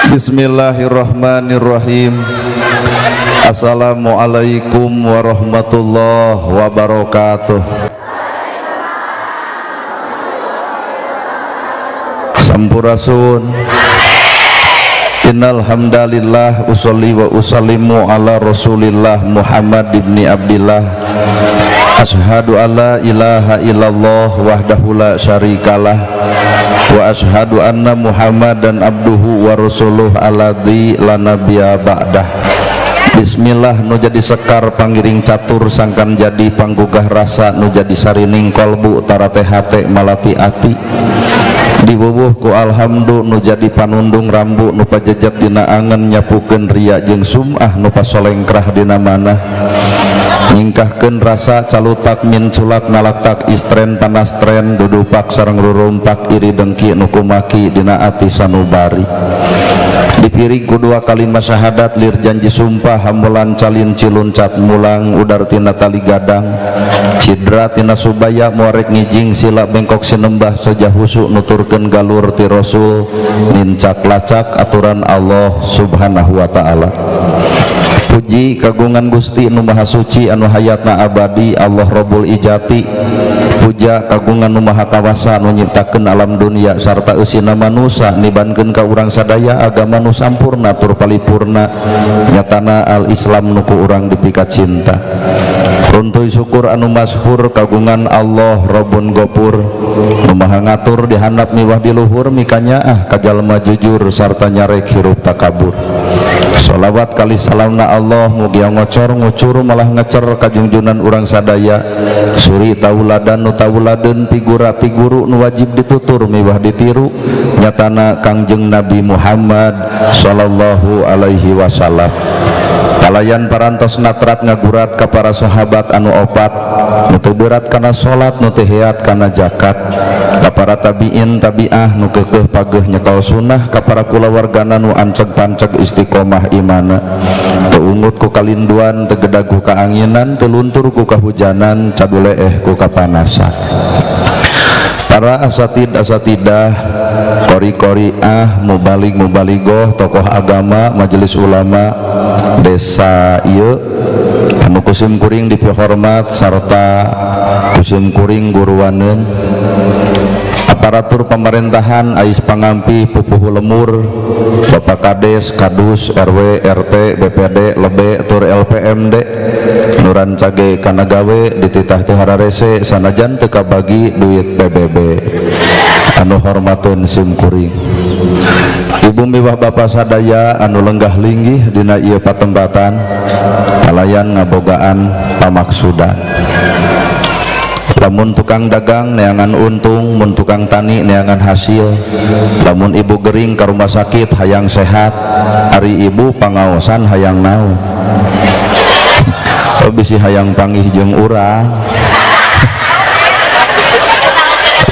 Bismillahirrahmanirrahim. Assalamualaikum warahmatullahi wabarakatuh. Sampurasun. Innal hamdalillah usolli wa usallimu ala Rasulillah Muhammad ibni Abdillah. Ashhadu alla ilaha illallah wahdahu la syarikalah wa ashhadu anna Muhammadan abduhu wa rasuluh alladzi la nabiyya ba'dah. Bismillah nu jadi sekar pangiring catur sangkan jadi panggugah rasa nu jadi sarining kolbu tarate hate malati ati dibubuh ku alhamdu nu jadi panundung rambu nu pajejat dina angen nyapukeun ria jeung sum'ah nu pasolengkrah dina manah nyingkahkeun rasa calutak min culak nalaktak istren panastren dudupak sareng rurumpak iri dengki nu kumaki dina ati sanubari dipiring ku dua kalimat syahadat lir janji sumpah hambulan calin ciluncat mulang udar tina tali gadang cidra tina subaya muarek ngijing sila bengkok sinembah sojah husu nuturkeun galur ti rasul nincak lacak aturan Allah subhanahu wa ta'ala. Puji kagungan Gusti nu maha suci anu hayatna abadi Allah Rabbul Ijati. Puja kagungan nu maha kawasa nu nyiptakeun alam dunia sarta eusina manusia nibankeun ka urang sadaya agama nu sampurna tur palipurna nyatana al Islam nu ku urang dipika cinta. Runtuy syukur anu masyhur kagungan Allah Rabbun Ghafur nu maha ngatur di handap miwah di luhur mikanya kajalma jujur sarta nyarek hirup takabur. Sholawat kali salamna Allah mugi ngocor ngucur malah ngecer kajungjunan urang sadaya suri tauladan nu tauladeun figura figuru nu wajib ditutur miwah ditiru nyatana Kangjeng Nabi Muhammad sallallahu alaihi wasallam. Kalayan parantos natrat ngagurat ka para sahabat anu opat nu teu berat kana salat nu teu heat kana zakat ka para tabiin tabiah nu keukeuh pageuh nyekel sunnah ka para kulawargana nu anceg-panceg istiqomah imana teu ungut ku kalinduan teu gedag ku kaanginan teu luntur ku kahujanan caduleeh ku kapanasan. Para asatidah kori-koriah mubalig-mubaligoh tokoh agama majelis ulama desa ieu anu kusim kuring dipihormat sarta kusim kuring guruwaneun aparatur pemerintahan ais pangampi pupuh lemur Bapak Kades Kadus RW RT BPD lebe tur LPMD nuran cage kana gawe dititah teu hararese sanajan teu kabagi duit PBB anu hormateun sim kuring. Ibu miwah bapak sadaya anu lenggah linggih dina ieu patembatan kalayan ngabogaan pamaksudan. Lamun tukang dagang neangan untung, mun tukang tani neangan hasil. Lamun ibu gering ke rumah sakit hayang sehat, ari ibu pangaosan hayang naon. Bisi hayang panggih jeung urang.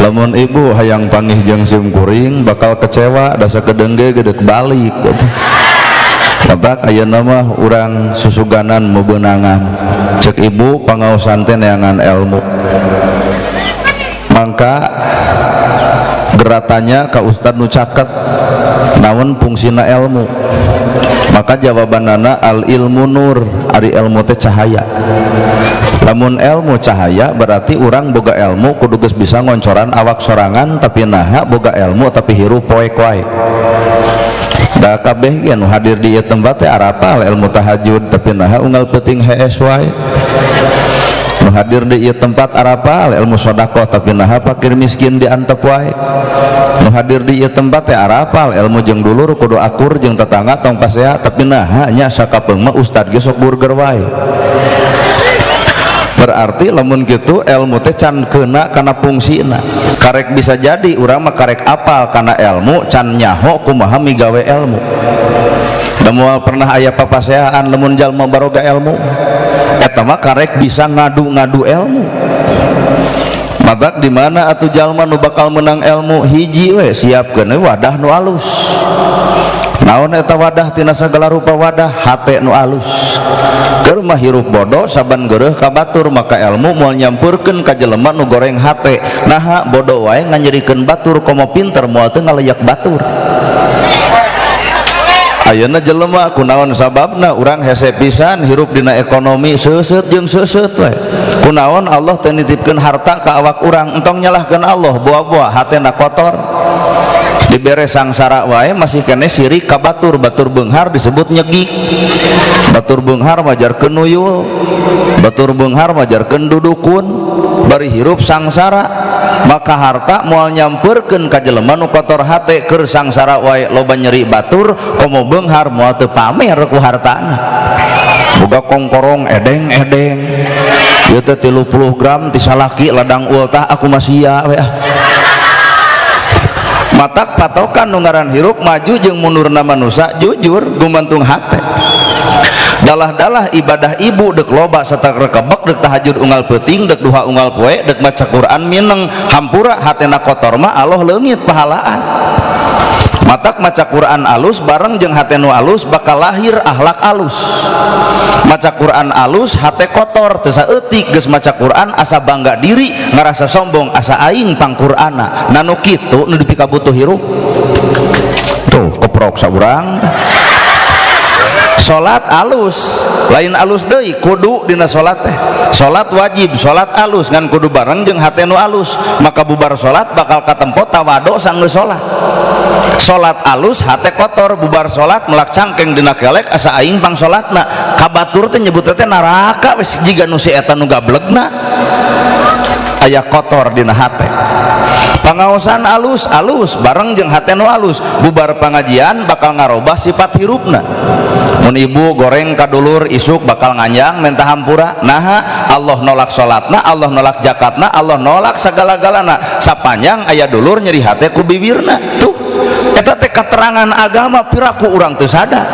Lamun ibu hayang panggih jeung sim kuring bakal kecewa da sakedeung ge gedek balik gitu. Bapak ayeuna mah urang susuganan mebeunangan cek ibu pangaosan teh neangan ilmu mangka geratannya ka ustad nu caket naon fungsina ilmu maka jawabanana al ilmu nur ari ilmu teh cahaya. Lamun ilmu cahaya berarti urang boga ilmu kudu geus bisa ngoncoran awak sorangan tapi naha boga ilmu tapi hirup poek wae. Da kabeh ge nu hadir di ieu tempat teh arapal ilmu tahajud tapi naha unggal peuting hees wae. Nu hadir di ieu tempat arapal ilmu sedekah tapi naha fakir miskin diantep wae. Nu hadir di ieu tempat teh arapal ilmu jeung dulur kudu akur jeung tetangga tong pasea tapi naha nya sakapeung mah ustad ge sok burger wae. Berarti lamun gitu ilmu teh can keuna kana fungsina. Karek bisa jadi urang mah karek apal kana ilmu can nyaho kumaha migawe ilmu. Da moal pernah aya papaseaan lamun jalma baroga ilmu eta mah karek bisa ngadu-ngadu ilmu. Matak di mana atuh jalma nu bakal menang ilmu hiji we siapkeun wadah nu alus. Naon eta wadah tina sagala rupa wadah hate nu alus. Keur mah hirup bodoh saban geureuh ka batur maka ilmu moal nyampurkeun ka jelema nu goreng hate. Naha bodoh wae nganyerikeun batur komo pinter moal teu ngaleyak batur. ayeuna jelema kunaon sababna urang hese pisan hirup dina ekonomi seuseut jeung seuseut we kunaon Allah teu nitipkeun harta ka awak urang entong nyalahkeun Allah boa-boa hatena kotor dibere sangsara wae masih kene sirik ka batur beunghar disebut nyegik batur beunghar majarkeun nuyul batur beunghar majarkeun dudukun bari hirup sangsara maka harta moal nyampeurkeun ka jelema nu kotor hate keur sangsara wae loba nyeri batur komo beunghar moal teu pamer ku hartana boga kongkorong edeng-edeng ieu teh 30 gram ti salaki ladang ultah aku mah sia we matak patokan nu ngaran hirup maju jeung mundurna manusia jujur gumantung hate dalah-dalah ibadah ibu dek loba satak rekebek dek tahajud unggal peuting dek duha unggal poe dek maca Quran mineng hampura hatena kotor mah Allah leungit pahalaan matak maca Quran alus bareng jeung hate nu alus bakal lahir akhlak alus maca Quran alus hate kotor teu saeutik geus maca Quran asa bangga diri ngarasa sombong asa aing pangqur'ana nanu kitu nu dipika butuh hirup tuh keprok saurang salat alus lain alus deui kudu dina salat teh salat wajib salat alus ngan kudu bareng jeung hate nu alus maka bubar salat bakal katempo tawado sanggeus salat salat alus hate kotor bubar salat melak cangkeng dina kelek asa aing pang salatna kabatur teh nyebut teh neraka wis jiga nu si eta nu gablegna aya kotor dina hate pangaosan alus bareng jeung hate nu alus bubar pangajian bakal ngarobah sifat hirupna mun ibu goreng kadulur isuk bakal nganjang minta hampura nah Allah nolak salatna Allah nolak zakatna Allah nolak sagala-galana sapanjang aya dulur nyeri hate ku bibirna tuh eta teh keterangan agama piraku urang teu sadar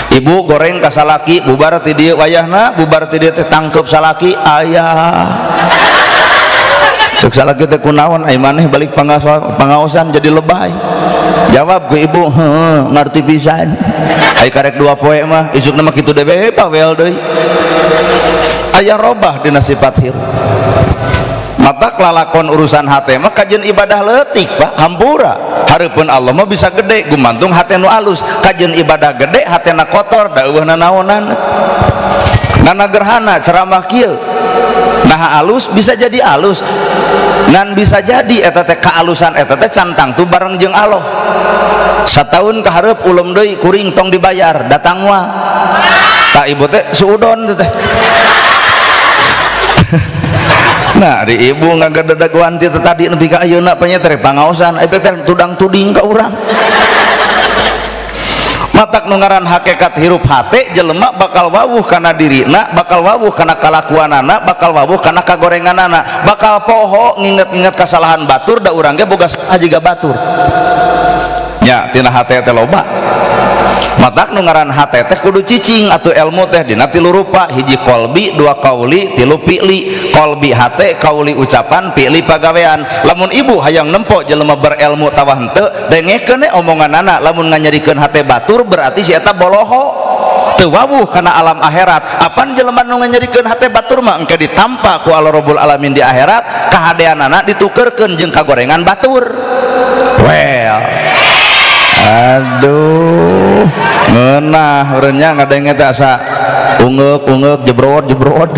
ibu goreng ka salaki bubar ti dieu wayahna bubar ti dieu teh tangkep salaki aya cek salaki teh kunaon ai maneh balik pangaosan jadi lebay jawab ku ibu ngarti pisan ai karek 2 poe mah isukna mah kitu dewe pawel deui aya robah dina sifat hirup mata lalakon urusan hate mah kajian ibadah leutik Pak hampura hareupeun Allah mah bisa gede gumantung hate nu alus kajian ibadah gede hatena kotor daeuhna naonan nana gerhana ceramah kieu nah alus bisa jadi alus ngan bisa jadi eta teh kaalusan eta teh cantang tuh bareng jeung Allah satahun kahareup ulum deui kuring tong dibayar datang wa tak ibu teh suudon teh nah di ibu ngagadedag wanti tadi nepi ka ayeuna nya teh pangaosan aya teh tudang tuding ka urang matak nu ngaran hakikat hirup hate jelema bakal wawuh kana dirina bakal wawuh kana kalakuanana bakal wawuh kana kagorenganana bakal poho nginget-nginget kesalahan batur da urang ge boga ajiga batur nya tina hate teh loba matak nu ngaran hate teh kudu cicing atuh ilmu teh dina 3 rupa hiji qalbi 2 qauli 3 fi'li qalbi hate qauli ucapan fi'li pagawean lamun ibu hayang nempo jelema berilmu tawah henteu dengekeun we omonganana lamun nganyerikeun hate batur berarti si eta boloho teu wawuh kana alam akhirat apan jelema nu nganyerikeun hate batur mah engke ditampa ku Allah Rabbul Alamin di akhirat kahadeanana ditukeurkeun jeung kagorengan batur well aduh ngeunah urangnya ngadenge teh asa ungeuk jebrod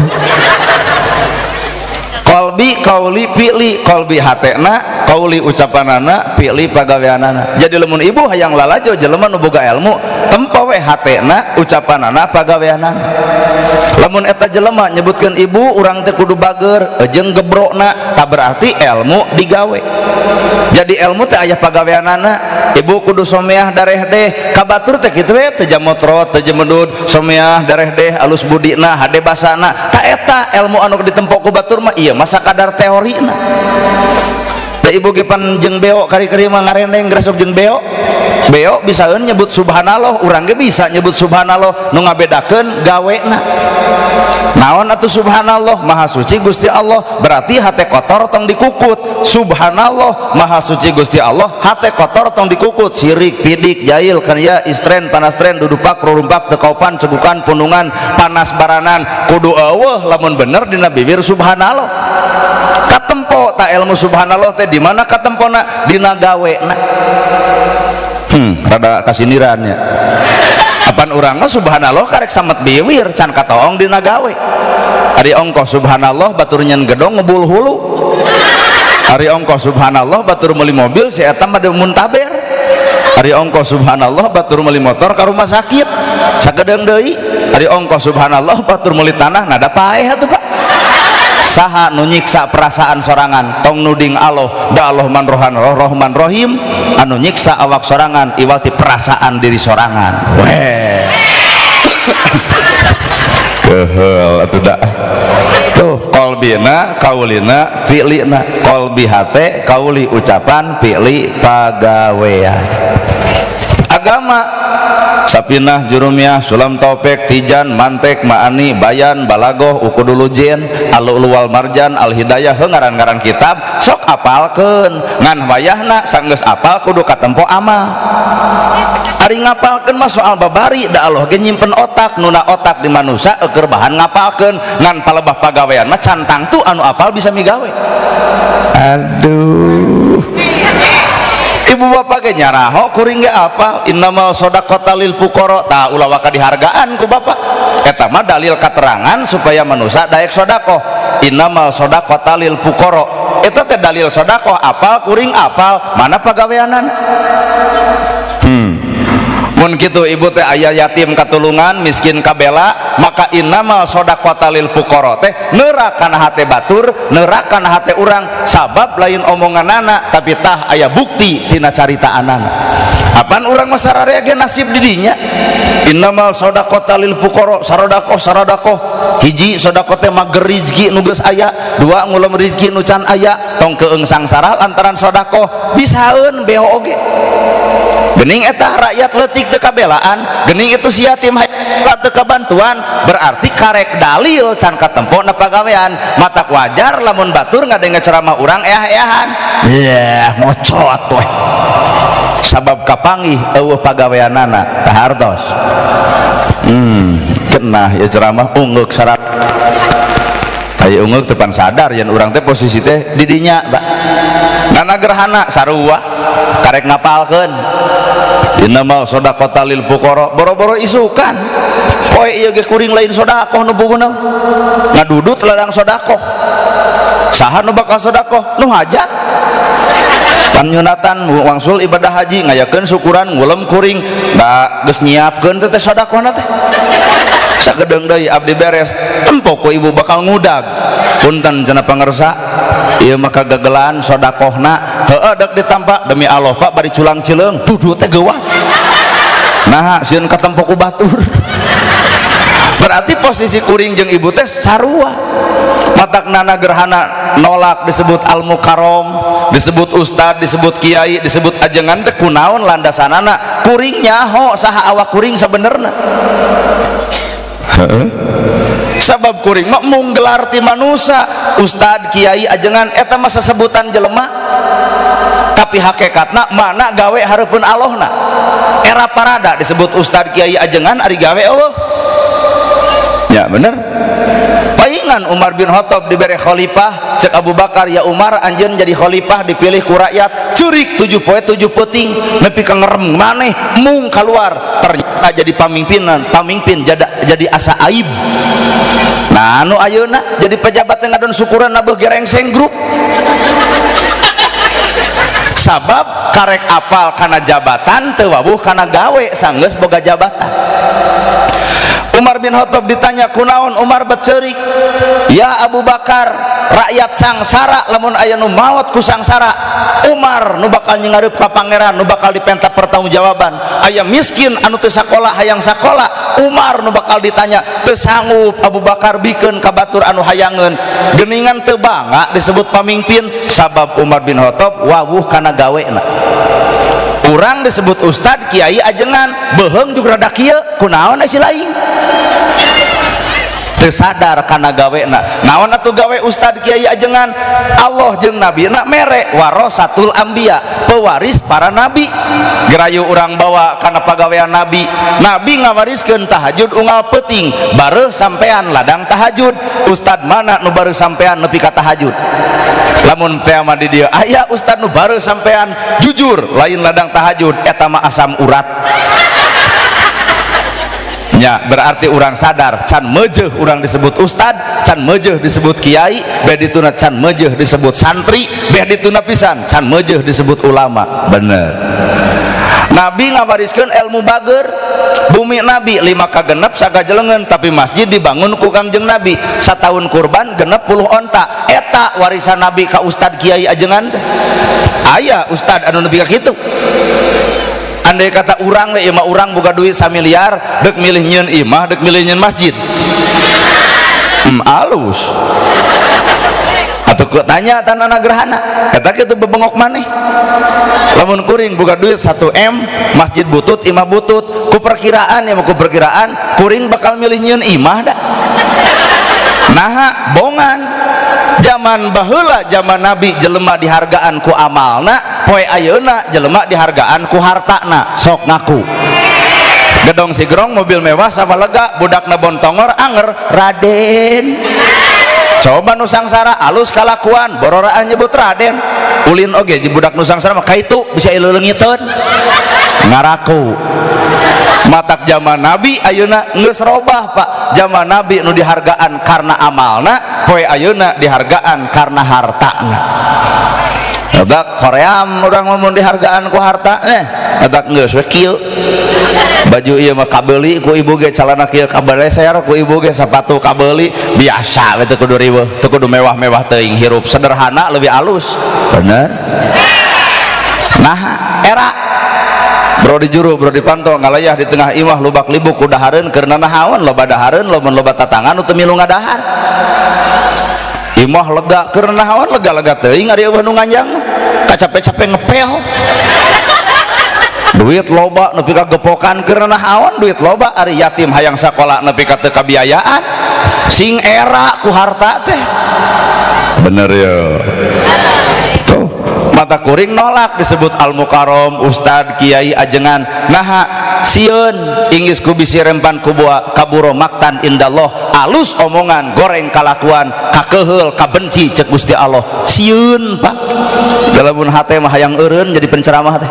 qalbi qauli fi'li qalbi hatena qauli ucapanana fi'li pagaweanana jadi lamun ibu hayang lalajo jelema nu boga ilmu tempo we hatena ucapanana pagaweanana lamun eta jelema nyebutkeun ibu urang teh kudu bager jeung gebrokna tah berarti ilmu digawe jadi ilmu teh aya pagaweanana ibu kudu someah dareh deh kabatur teh kitu we teh jamotrot teh jemedud someah dareh deh alus budina hade basana ta eta ilmu anu ditempo ku batur mah ieu masa kadar teorina da ibu gepan jeung beo kari-kari mah ngarendeng gresok jeung beo bisaeun nyebut subhanallah urang ge bisa nyebut subhanallah nu ngabedakeun gawena naon atuh subhanallah maha suci Gusti Allah berarti hate kotor tong dikukut subhanallah maha suci Gusti Allah hate kotor tong dikukut sirik pidik jahil kan ya istren panastren dudupak rurumpak tekaupan cegukan punungan panas baranan kudu eueuh lamun bener dina bibir subhanallah katempo ta ilmu subhanallah teh di mana katempona dina gawena rada kasinirannya apaan urang mah subhanallah karek samet biwir can katoong dina gawe ari ongkoh subhanallah batur nyen gedong ngebul hulu ari ongkoh subhanallah batur meuli mobil si eta mah muntaber ari ongkoh subhanallah batur meuli motor ka rumah sakit sagedeung deui ari ongkoh subhanallah batur meuli tanah nada paeh atuh Pak saha nu nyiksa perasaan sorangan tong nuding Allah da Allah man rohman rohim anu nyiksa awak sorangan iwati perasaan diri sorangan weh kehel atuh da tuh qalbina kaulina fi'lina qalbi hate kauli ucapan fi'li pagawean agama sapinah jurumiyah sulam taufik tijan mantek maani bayan balagoh ukudulu jin alul wal marjan al hidayah ngaran-ngaran kitab sok apalkeun ngan wayahna sanggeus apal kudu katempo amal ari ngapalkeun mah soal babari da Allah ge nyimpen otak nuna otak di manusia keur bahan ngapalkeun ngan palebah pagawean mah cantang tu anu apal bisa migawe aduh ibu bapak ge nyaraho kuring ge apa innamal shadaqata lil fuqara ta ulah waka dihargaan ku bapak eta mah dalil keterangan supaya manusia daek sedekah innamal shadaqata lil fuqara eta teh dalil sedekah apal kuring apal mana pagaweanan mun kitu ibu teh aya yatim katulungan miskin kabela maka innamal shadaqata lil fuqara teh neurak kana hate batur neurak kana hate urang sabab lain omonganana tapi tah aya bukti tina caritaanana apaan urang mah sararea ge nasib di dinya innamal shadaqata lil fuqara saradokoh hiji sedekah teh mager rezeki nu geus aya dua ngulem rezeki nu can aya tong keung sangsara lantaran sedekah bisaeun beho oge gening eta rakyat leutik teu kabelaan gening itu si yatim teu kabantuan berarti karek dalil can katempo na pagawean matak wajar lamun batur ngadenge ceramah urang eah-eahan ngocot weh sabab kapanggih eueuh pagaweanana tah hartos cenah ya ceramah ungeuk syarat aya ungeuk teu pan sadar yen urang teh posisi teh di dinya nana gerhana sarua karek ngapalkeun innamal shadaqata lil fuqara boro-boro isukan poe ieu ge kuring lain sedekah nu bugeuna ngadudut ladang sedekah saha nu bakal sedekah nu hajat pan nyunatan wangsul ibadah haji ngayakeun syukuran ngulem kuring da geus nyiapkeun teh sedekahna teh sagedeung deui abdi beres tempo ku ibu bakal ngudag punten cenah pangarsa ieu mah kagagelan sedekahna heueuh dek ditampa demi Allah Pak bari culang cileung dudu teh geuwat nah sieun katempo ku batur berarti posisi kuring jeung ibu teh sarua mataknana gerhana nolak disebut al-mukarrom disebut ustad disebut kiai disebut ajengan teh kunaon landasanana kuring nyaho saha awak kuring sabenerna sabab kuring mah mung gelar ti manusia ustad kiai ajengan eta mah sesebutan jelema tapi hakikatna mana gawe hareupeun Allahna era parada disebut ustad kiai ajengan ari gawe eueuh ya bener paingan Umar bin Khattab dibere khalifah cek Abu Bakar ya Umar anjeun jadi khalifah dipilih ku rakyat curik 7 poe 7 peuting nepi ka ngerem maneh mung keluar ternyata jadi pamimpin jadi asa aib nah anu ayeuna jadi pejabat yang ngadon syukuran nabeuh gerengseng grup sabab karek apal kana jabatan teu wawuh kana gawe sanggeus boga jabatan Umar bin Khattab ditanya kunaon Umar beceurik ya Abu Bakar rakyat sangsara lamun aya nu maot ku sangsara Umar nu bakal nyengareup ka pangeran nu bakal dipenta pertanggungjawaban aya miskin anu teu sakola hayang sakola Umar nu bakal ditanya teu sanggup Abu Bakar bikeun ka batur anu hayangeun geuningan teu bangga disebut pamimpin sabab Umar bin Khattab wawuh kana gawena urang disebut ustad kiai ajengan beheung juga rada kieu kunaon si lain teu sadar kana gawena. Naon atuh gawe ustad kiai ajengan? Allah jeung nabi na mere warasatul anbiya, pewaris para nabi. Gerayu urang bawa kana pagawean nabi. Nabi ngawariskeun tahajud unggal peuting, bareuh sampean ladang tahajud. Ustad mana nu bareuh sampean nepi ka tahajud? Lamun teh mah di dieu aya ustad nu bareuh sampean jujur lain ladang tahajud, eta mah asam urat. Ya, berarti orang sadar can mejeh orang disebut ustad, can mejeh disebut kiai, bedituna can mejeh disebut santri, bedituna pisan can mejeh disebut ulama. Bener. Nabi ngawariskeun ilmu bager. Bumi Nabi 5 kagenep sagajelengeun, tapi masjid dibangun ku Kangjeng Nabi. Satahun kurban genep 10 onta. Eta warisan Nabi ka ustad kiai ajengan teh. Aya ustad anu nepi ka kitu. Andai kata urang we imah urang boga duit 1 miliar dek milih nyieun imah dek milih nyieun masjid, alus atuh ku tanya tanana gerhana eta kitu bebengok maneh. Lamun kuring boga duit 1 M masjid butut imah butut, ku perkiraan ya ku perkiraan kuring bakal milih nyieun imah da. Nah bongan zaman baheula zaman Nabi jelema dihargaan ku amalna, poe ayeuna jelema dihargaan ku hartana. Sok ngaku gedong sigrong mobil mewah sama lega, budakna bontongor anger Raden. Coba nu sangsara alus kalakuan bororaan nyebut Raden. Ulin oge di budak nu sangsara mah kaitu bisa ileungiteun ngaraku. Matak zaman Nabi ayeuna geus robah Pak. Zaman Nabi nu dihargaan karena amalna, poe ayeuna dihargaan karena hartana. Eta Korea urang mun dihargaan ku harta eta geus we kieu. Baju ieu mah kabeuli ku ibu ge, calana kieu kabaleser ku ibu ge, sepatu kabeuli biasa we teu kudu riweuh, teu kudu mewah-mewah teuing, hirup sederhana leuwih alus. Bener. Nah, era bro di juru bro dipantau ngalayah di tengah imah lubak libuk kudahareun keur nanahaon loba dahareun loba tatangan uteu milu ngadahar. Imah lega keur nanahaon lega-lega teuing ari eueuh nu nganjang kacape-cape ngepel. Duit loba nepi ka gepokan keur nanahaon, duit loba ari yatim hayang sakola nepi ka teu kabiayaan. Sing era ku harta teh. Bener ya. Tuh mata kuring nolak disebut al-mukarom, ustad, kiai, ajengan. Naha sieun inggis ku bisi rempan kubua kaburo maktan indallah, alus omongan goreng kalakuan kakeheul kabenci cek Gusti Allah. Sieun Pak dalamun hate mah hayang eureun jadi penceramah teh.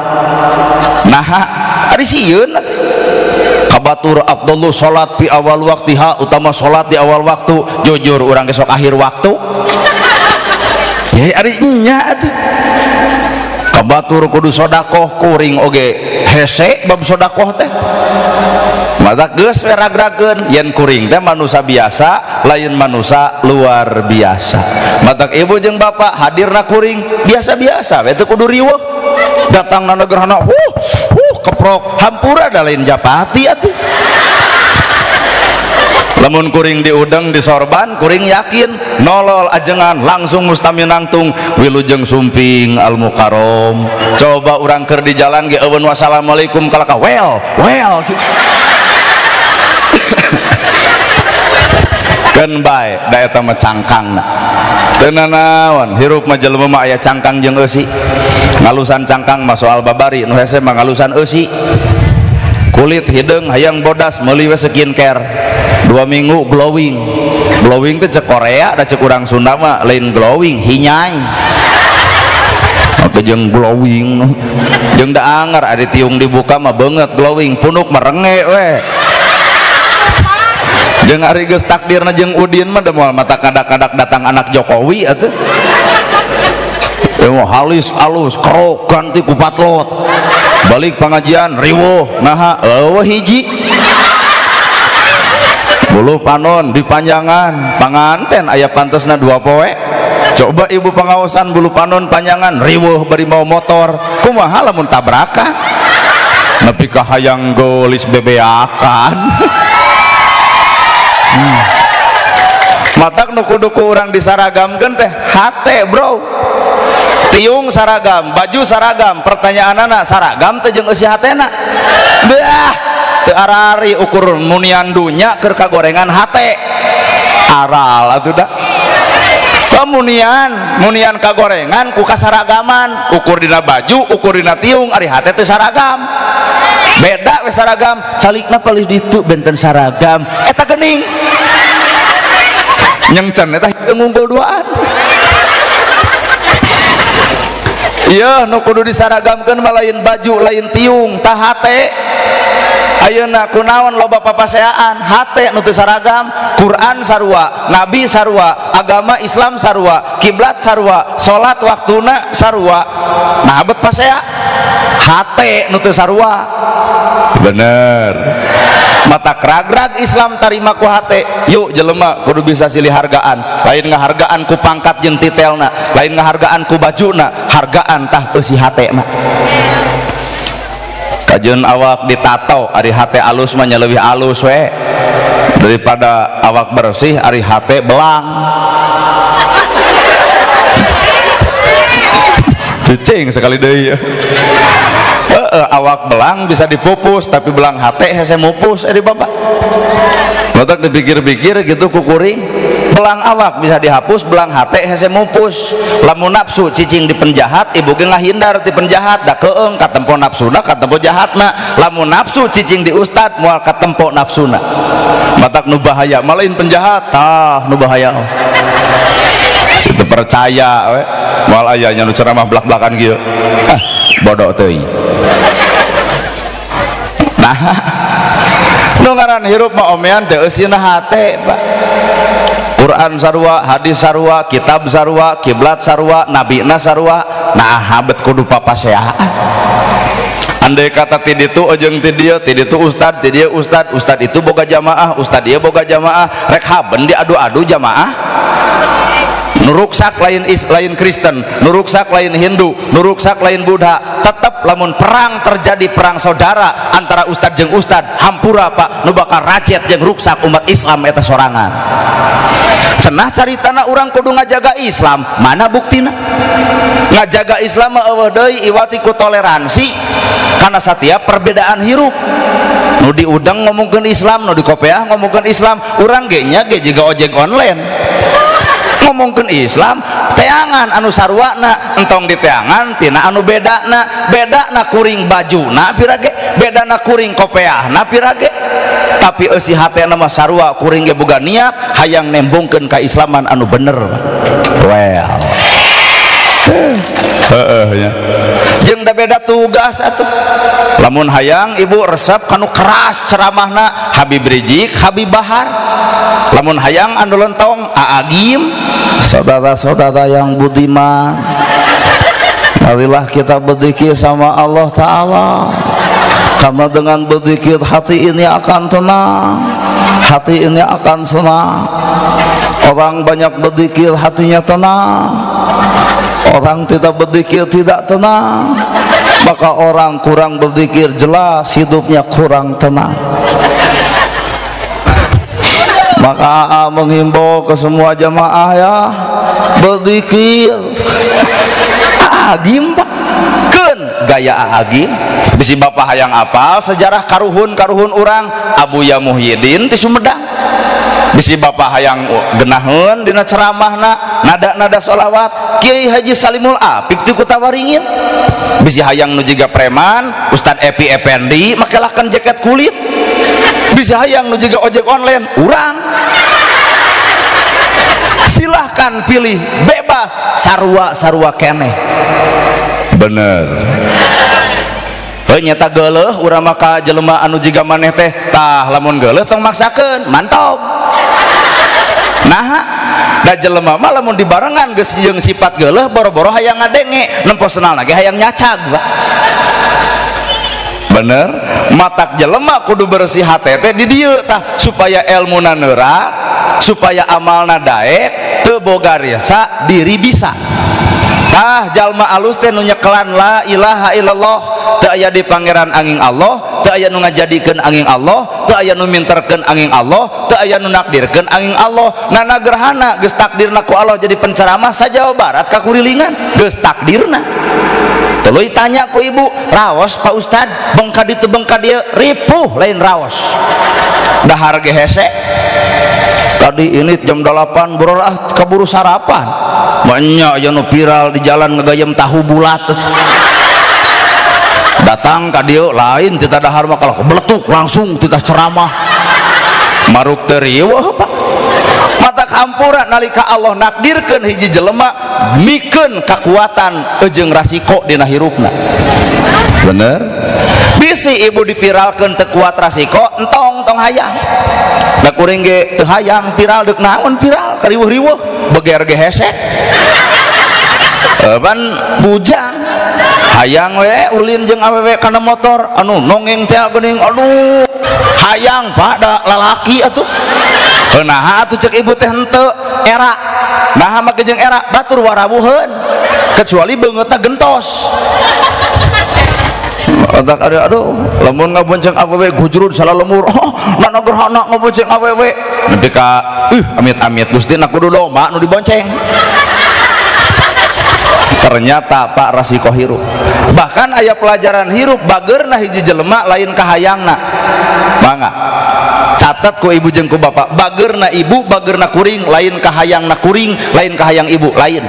Naha ari sieun teh kabatur afdhalus salat fi awal waktiha, utama salat di awal waktu. Jujur urang besok akhir waktu ya ari nya atuh. Kabatur kudu sodakoh, kuring oge hese bab sodakoh teh. Mata geus we ragrageun yen kuring teh manusia biasa lain manusia luar biasa. Mata ibu jeung bapak hadirna kuring biasa-biasa we teu kudu riweuh. Datangna negerana keprok hampura da lain japati atuh. Lamun kuring diudeng disorban kuring yakin nolol ajengan langsung mustaminangtung wilujeng sumping al-mukarom. Coba urang keur di jalan ge eueun wassalamualaikum kalaka well gitu. Keun bae da eta mah cangkangna teu nanaon, hirup mah jelema mah aya cangkang jeung eusi. Ngalusan cangkang mah soal babari, nu hese mah ngalusan eusi. Kulit hideung hayang bodas meuli we skincare 2 minggu glowing. Glowing teh cek Korea da cek urang Sunda mah lain glowing, hinyai. Oke jeung glowing jeung da anger adi tiung dibuka mah beungeut glowing, punuk merenge we. Jeung ari geus takdirna jeung Udin mah da moal mata kadak-kadak datang anak Jokowi atuh. Teu halus alus kerok ganti ku patlot. Balik pengajian riweuh naha eueuh hiji. Bulu panon dipanjangan panganten aya pantesna 2 poe. Coba ibu pengawasan bulu panon panjangan riweuh bari mau motor kumaha lamun tabrakan nepi ka hayang golis bebeakan. Matak nu kudu ku urang disaragamkeun teh hate bro. Tiung saragam, baju saragam, pertanyaanana saragam teh jeung eusi hatena. Beah teu arari ukur munian dunya keur kagorengan hate. aral atuh dah. Munian kagorengan ku kasaragaman, ukur dina baju, ukur dina tiung, ari hate teh saragam. Beda we saragam, calikna palih ditu benten saragam, eta geuning. Nyengcen eta ngunggul duaan. Iya, nu kudu disaragamkeun mah lain baju, lain tiung, tah hate. Ayeuna kunaon loba papaseaan hate nu teu saragam, Quran sarua, Nabi sarua, agama Islam sarua, kiblat sarua, salat waktuna sarua. Nah bet pasea hate nu teu sarua. Bener. Mata ragrag Islam tarima ku hate. Yuk jelema kudu bisa silih hargaan. Lain ngahargaan ku pangkat jeung titelna, lain ngahargaan ku bajuna, hargaan tah eusi hatena. Kajeun awak ditato ari hate alus mah nya leuwih alus we daripada awak bersih ari hate belang. Cicing sekali deui ya. Awak belang bisa dipupus tapi belang hate hese mupus di bapak. Matak dipikir-pikir gitu kukuring, belang awak bisa dihapus, belang hate hese mupus. Lamun nafsu cicing di penjahat, ibu ge ngahindar ti penjahat, da keung katempo nafsuna katempo jahatna. Lamun nafsu cicing di ustad moal katempo nafsuna. Matak nu bahaya, malain penjahat, tah nu bahaya. Situ percaya we, moal aya nya nu ceramah belak-belakan kieu. Bodoh teuing. Nah, nu ngaran hirup mah omean teh eusina hate, Pak. Quran sarua, hadis sarua, kitab sarua, kiblat sarua, nabina sarua. Nah, habet kudu papaseaan. Andai kata ti ditu jeung ti ditu ustad, ti dieu ustad, ustad itu boga jamaah, ustad ieu boga jamaah, rek haben diadu-adu jamaah. Nuruksak lain Kristen, nuruksak lain Hindu, nuruksak lain Buddha. Tetap lamun perang terjadi, perang saudara antara ustad jeung ustad, hampura Pak, nu bakal racet jeung ruksak umat Islam eta sorangan. Cenah caritana urang kudu ngajaga Islam, mana buktina? Ngajaga Islam mah eueuh deui iwati ku toleransi karena setiap perbedaan hirup. Nu di udang ngomongkeun Islam, nu di kopeah ngomongkeun Islam, urang ge nya ge jiga ojek online. Ngomongkeun Islam teangan anu sarwana entong diteangan tina anu bedana kuring bajuna pirage, bedana kuring kopeahna pirage, tapi eusi hatena mah sarua kuring ge boga niat hayang nembongkeun kaislaman anu bener. Well ya. Jeung da beda tugas atuh. Lamun hayang ibu resep kanu keras ceramahna Habib Rizik, Habib Bahar. Lamun hayang anu lentong Aagim, saudara-saudara yang budiman, marilah kita berzikir sama Allah Ta'ala, karena dengan berzikir hati ini akan tenang, hati ini akan senang. Orang banyak berzikir hatinya tenang, orang tidak berzikir tidak tenang. Maka orang kurang berzikir jelas hidupnya kurang tenang. Maka AA menghimbau ke semua jamaah ya, berzikir. Agim Pak, keun gaya Agim. Bisi bapak hayang apal sejarah karuhun urang Abuya Muhyiddin ti Sumedang. Bisi bapak hayang genaheun dina ceramahna nada-nada sholawat Kiai Haji Salimul Apik ti Kutawaringin. Bisi hayang nu jiga preman Ustad Epi Effendi makelakeun jaket kulit. Bisa hayang nu jiga ojek online urang. Silahkan pilih, bebas, sarua keneh. Bener. Heuh nyata geuleuh urang mah ka jelema anu jiga maneh teh tah lamun geuleuh tong maksakeun mantap. Nah, da jelema mah lamun dibarengan geus jeung sifat geuleuh boro-boro hayang ngadenge, nemposna lagi hayang nyacag. Bener, matak jelema kudu bersih hate teh di dieu tah supaya ilmuna neurak, supaya amalna daek, teu boga rasa diri bisa. Tah jalma alus teh nu nyekelan la ilaha illallah, teu aya di pangeran angin Allah, teu aya nu ngajadikeun angin Allah, teu aya nu minterkeun angin Allah, teu aya nu nakdirkeun angin Allah. Nana gerhana geus takdirna ku Allah jadi penceramah sa Jawa Barat ka kurilingan, geus takdirna. Tuluy tanya ku ibu, raos Pak Ustad, bengka ditu bengka dieu ripuh lain raos. Dahar ge hese. tadi ini jam 8 berolah keburu sarapan banyak yang viral di jalan ngegayam tahu bulat datang ka dieu lain tita dahar mah kalau beletuk langsung tita ceramah maruk terieuh Pak mata kampura nalika Allah nakdirkeun hiji jelema mikeun kakuatan jeung rasiko dina hirupna bener bisi ibu dipiralkeun teu kuat rasiko entong tong hayang da kuring ge teu hayang viral deuk naon viral kariweuh-riweuh beger ge hese ban bujang hayang we ulin jeung awewe kana motor anu nongeng teh geuning aduh hayang Pak da lalaki atuh nah atuh cek ibu teh henteu era nah make jeung era batur warawuheun kecuali beungeutna gentos otak ada aduh lamun ngabonceng awewe gujrud salah lemur oh nana gerhana ngabonceng awewe nepi ka amit-amit Gusti na kudu domba nu dibonceng ternyata Pak rasiko hirup bahkan aya pelajaran hirup bageurna hiji jelema lain kahayangna mangga catat ku ibu jeung ku bapak bageurna ibu bageurna kuring lain kahayangna kuring lain kahayang ibu lain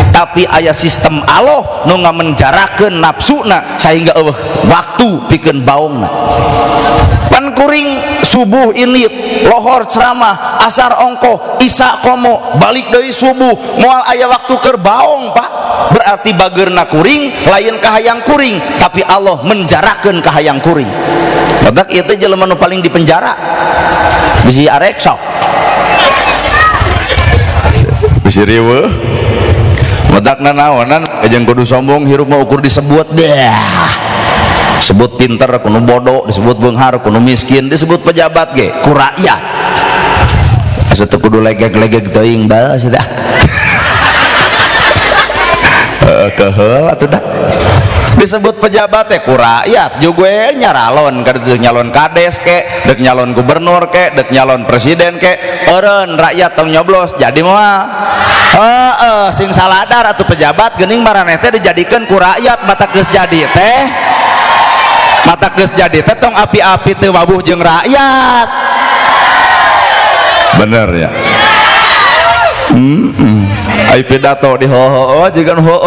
tapi aya sistem Allah nu ngamenjarakeun nafsuna sehingga waktu pikeun baongna pan kuring subuh ini lohor ceramah asar ongko isya komo balik deui subuh moal aya waktu keur baong Pak berarti bageurna kuring lain kahayang kuring tapi Allah menjarakeun kahayang kuring badak ieu teh jelema nu paling dipenjara bisi arek sok bisi riweuh medakna naonan jeung kudu sombong hirup mah ukur disebut disebut pinter kudu bodoh disebut beunghar kudu miskin disebut pejabat ge ku rakyat asa teu kudu legeg-legeg teuing bae dah keheul atuh dah disebut pejabat teh ku rakyat juga nyaralon kada nyalon kades ke dek nyalon gubernur ke dek nyalon presiden ke eureun rakyat tong nyoblos jadi moal sing saladar atuh pejabat geuning maraneh teh dijadikeun ku rakyat mata geus jadi teh tong api-api teu wabuh jeung rakyat bener ya ai pidato di ho jeung ho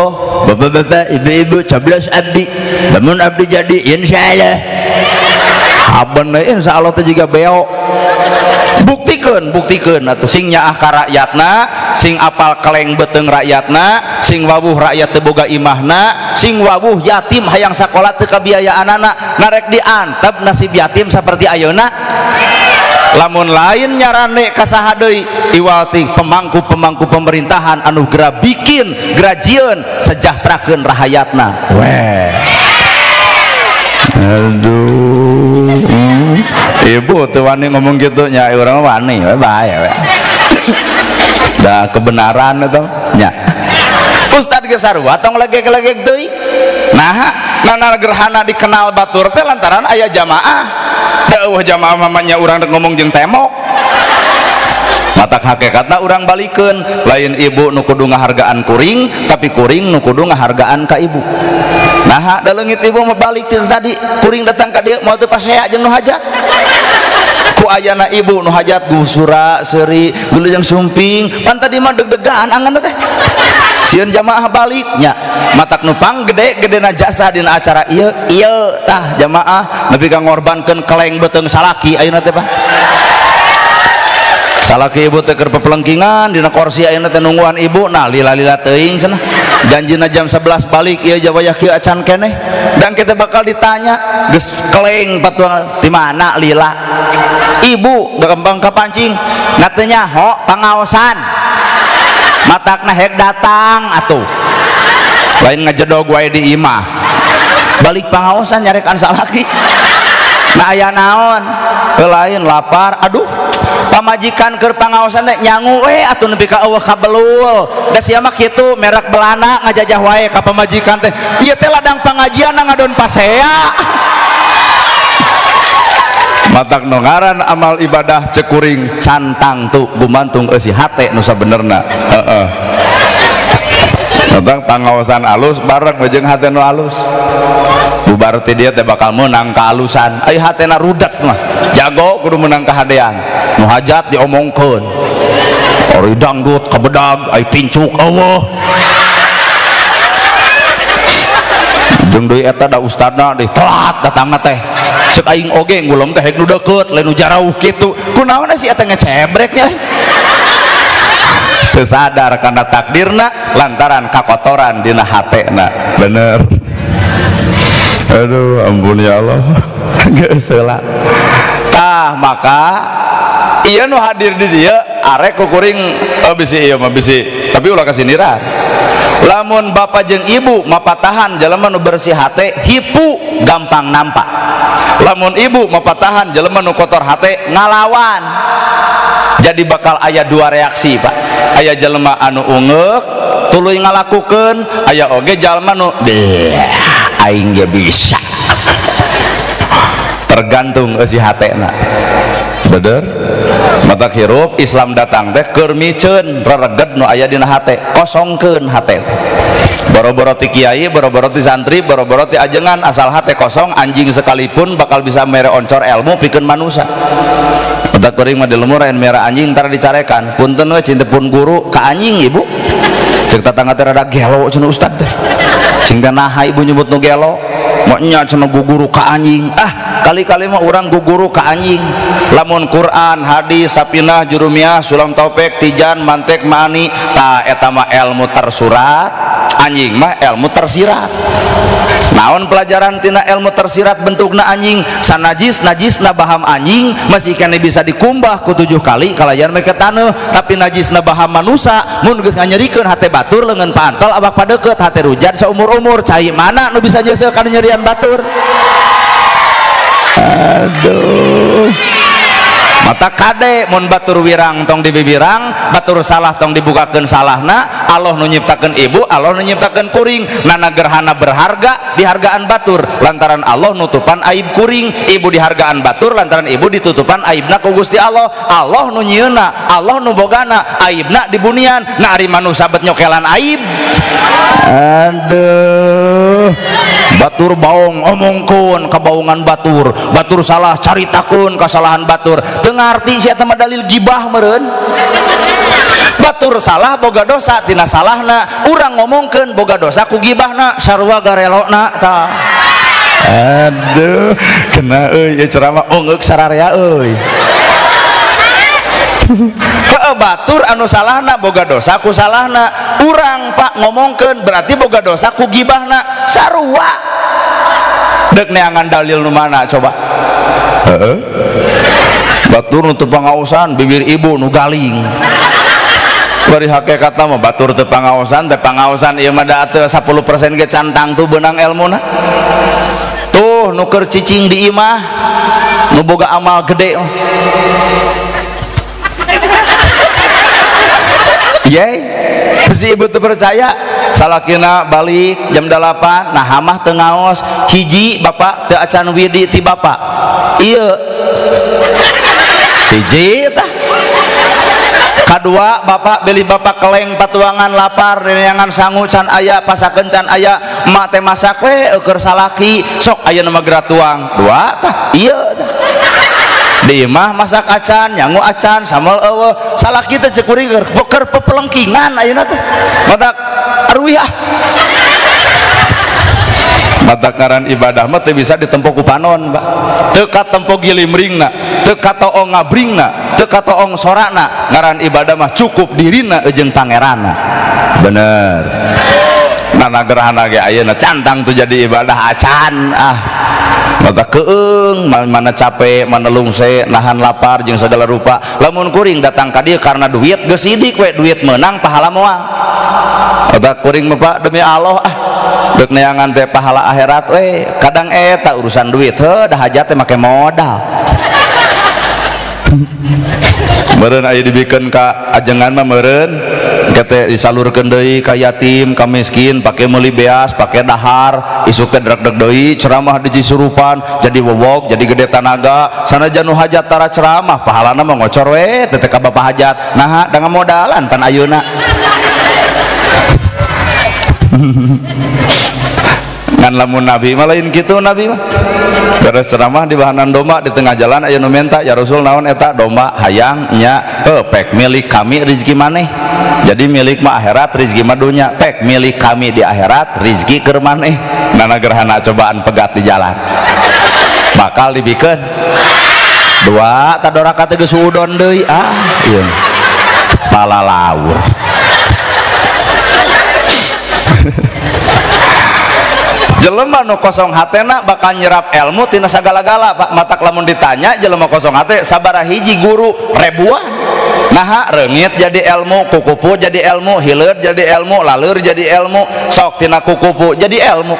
bapak-bapak ibu-ibu coblos abdi lamun abdi jadi insyaallah haben insyaallah teh jiga beo buktikeun atuh sing nyaah ka rakyatna sing apal keleng beteung rakyatna sing wawuh rakyat teu boga imahna sing wawuh yatim hayang sakola teu kabiayaanana narek diantep nasib yatim saperti ayeuna lamun lain nyarane kasaha deui iwati pemangku pemerintahan anu gera bikin grajieun sejahterakeun rahayatna weh aduh ibu teu wani ngomong kitu nya urang wani we bae we da kebenaran eta nya Ustad ge sarua tong legeg-legeg deui nah nana gerhana dikenal batur teh lantaran aya jamaah daeuh jamaah mamanya urang rek ngomong jeung temok matak hakikatna urang balikeun lain ibu nu kudu ngahargaan kuring tapi kuring nu kudu ngahargaan ka ibu nah da leungit ibu mah balik tadi kuring datang ka dieu moal teu pasea jeung nu hajat ku ayana ibu nu hajat gusura seuri gulu jeung sumping pan tadi mah deg-degan angan teh sieun jamaah baliknya matak nupang gede-gedena jasa dina acara ieu tah jamaah nepi ka ngorbankeun keleng beteung salaki ayeuna teh Pak salaki ibu teh keur pepelengkingan dina kursi ayeuna teh nungguan ibu nah lila-lila teuing cenah janjina jam 11 balik ieu jawayah kieu acan keneh dan kita bakal ditanya geus keleng patuh di mana lila ibu gembang kapancing ngateunya ho pangaosan matakna hek datang atuh lain ngajedog wae di imah balik pangaosan nyarekan salaki nah aya naon lain lapar aduh pamajikan keur pangaosan teh nyangu we atuh nepi ka eueuh kabelul da sia mah kitu merek belana ngajajah wae ka pamajikan teh ieu teh ladang pangajian ngadon pasea matak nongaran amal ibadah cekuring cantang tuh gumantung eusi hate nu sabenerna tentang pangaosan alus bareng jeung hate nu alus bubar teh dia teh bakal menang kealusan ai hatena rudak mah jago kudu menang kehadean nu hajat diomongkeun ori dangdut kabedag ai pincuk Allah jeung deui eta da ustadna deui telat datangna teh cek aing oge ngulem teh nu deukeut lain nu jarauh kitu kunaon si eta ngecebreknya teu sadar kana takdirna lantaran kakotoran dina hatena bener. Aduh ampun ya Allah geus heula tah maka ieu nu hadir di dieu arek kukuring bisi ieu mah bisi tapi ulah kasindiran lamun bapak jeung ibu mapatahan jelema nu bersih hate hipu gampang nampak lamun ibu mapatahan jelema nu kotor hate ngalawan jadi bakal aya dua reaksi Pak aya jelema anu ungeuk tuluy ngalakukeun aya oge jelema nu aing ge bisa tergantung eusi hatena bener mata hirup Islam datang teh keur miceun rereged nu aya dina hate kosongkeun hate boro-boro ti kiai boro-boro ti santri boro-boro ti ajengan asal hate kosong anjing sekalipun bakal bisa mere oncor ilmu pikeun manusia mata kuring mah di lemur lain mere anjing ntar dicarekan punten we cintepun guru ka anjing ibu cek tatangga teh rada gelo cenah ustad teh sing teh naha ibu nyebut nu gelo mau nya cenah guguru ka anjing kali-kali mah urang guguru ka anjing lamun Quran hadis sapinah jurumiyah sulam taufik tijan mantek mani ta eta mah ilmu tersurat anjing mah ilmu tersirat naon pelajaran tina ilmu tersirat bentukna anjing sanajis-najisna baham anjing masih kene bisa dikumbah ku 7 kali kalayan make taneuh tapi najisna baham manusia mun geus nganyerikeun hate batur leungeun pantel abak padeukeut hate rujat saumur-umur cai mana nu bisa nyeuseul kana nyerian batur aduh mata kade mun batur wirang tong dibibirang batur salah tong dibukakeun salahna Allah nu nyiptakeun ibu Allah nu nyiptakeun kuring nana gerhana berharga dihargaan batur lantaran Allah nutupan aib kuring ibu dihargaan batur lantaran ibu ditutupan aibna ku Gusti Allah Allah nu nyieuna Allah nu bogana aibna di bunian na ari manusia bet nyokelan aib aduh batur baong omongkeun kabaungan batur batur salah caritakeun kasalahan batur ngarti sia teh dalil gibah meureun batur salah boga dosa tina salahna urang ngomongkeun boga dosa ku gibahna sarua garelona tah aduh kena euy ieu ceramah ungeuk sararea euy batur anu salahna boga dosa ku salahna urang Pak ngomongkeun berarti boga dosa ku gibahna sarua deuk neangan dalil nu mana coba heeh batur nu teu pangaosan bibir ibu nu galing bari hakikatna mah batur teu pangaosan ieu mah da teu 10% ge cantang tuh beunang ilmuna tuh nu keur cicing di imah nu boga amal gede ye si ibu teu percaya salakina balik jam 8 nah hamah teu ngaos hiji bapak teu acan widi ti bapak ieu hiji tah kadua bapak beli bapak keleng patuangan lapar neangan sangu can aya pasakeun can aya emak teh masak we keur salaki sok aya nama gratuang dua tah ieu tah di imah masak acan nyangu acan sambal eueuh salaki teh cek kuring keur pepelengkingan ayeuna teh mata arwih mata ngaran ibadah mah teu bisa ditempo ku panon Mbak teu katempo gilimringna teu katoong ngabringna teu katoong sorana ngaran ibadah mah cukup dirina jeung pangeranna bener nana gerhana ge ayeuna cantang tuh jadi ibadah acan mata keung mana capek mana lungse nahan lapar jeung segala rupa lamun kuring datang ka dieu karena duit geus sidik we duit menang pahala moal mata kuring mah Pak demi Allah deuk neangan teh pahala akhirat we kadang eta urusan duit heuh dah hajat teh make modal meureun aya dibikeun ka ajengan mah meureun kete disalurkeun deui ka yatim ka miskin pake meuli beas pake dahar isuk teh dreg-dreg deui ceramah di Cisurupan jadi wowok jadi gede tanaga sanajan nu hajat tara ceramah pahalana mah ngocor we teh ka bapak hajat naha da ngamodalan pan ayeuna Ngan lamun nabi malain gitu, nabi mah beres ceramah di bahanan domba di tengah jalan aya nu menta, ya Rasul naon eta? Domba hayang nya pek milik kami rezeki maneh, jadi milik mah akhirat rezeki mah dunya, pek milik kami di akhirat rezeki keur maneh. Nana gerhana cobaan pegat di jalan bakal dibikeun dua tadoraka teh geus udon deui ieu pala lawur. Jelema nu kosong hatena bakal nyerap ilmu tina sagala-gala Pak. Matak lamun ditanya jelema kosong hate sabaraha hiji guru ribuan. Nah reungit jadi ilmu, kukupu jadi ilmu, hileud jadi ilmu, laleur jadi ilmu, sok tina kukupu jadi ilmu.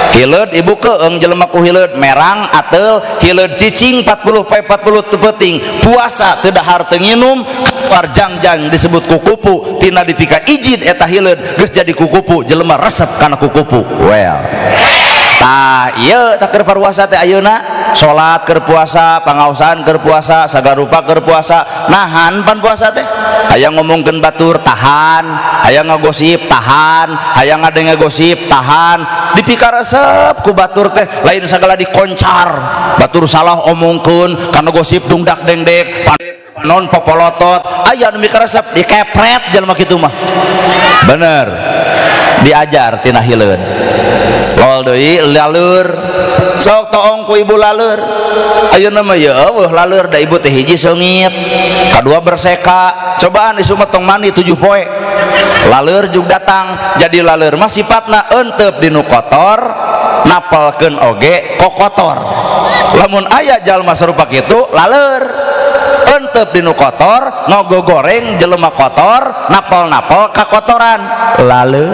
Hileud ibu keung jelema ku hileud merang ateul, hileud cicing 40 poe 40 teu peuting. Puasa teu dahar teu nginum, keluar jangjang disebut kukupu, tina dipika ijid eta hileud geus jadi kukupu, jelema resep kana kukupu. Well. Tah ieu tak keur puasa teh ayeuna salat keur puasa, pangaosan keur puasa, sagarupa keur puasa, nahan pan puasa teh aya ngomongkeun batur tahan, aya ngagosip tahan, aya ngadenge gosip tahan, dipika resep ku batur teh lain sagala dikoncar, batur salah omongkeun kana gosip dungdak dengdek non popolotot, aya nu mika resep dikepret jelema kitu mah. Bener diajar tina hileud lol deui laleur sok toong ku ibu laleur ayeuna mah ya eueuh laleur da ibu teh hiji seungit kadua berseka cobaan isu mah tong mandi 7 poe laleur jug datang jadi laleur mah sifatna eunteup dinu kotor napelkeun oge kokotor lamun aya jalma sarupa kitu laleur eunteup dinu kotor ngogo goreng jelema kotor napel-napel kakotoran laleur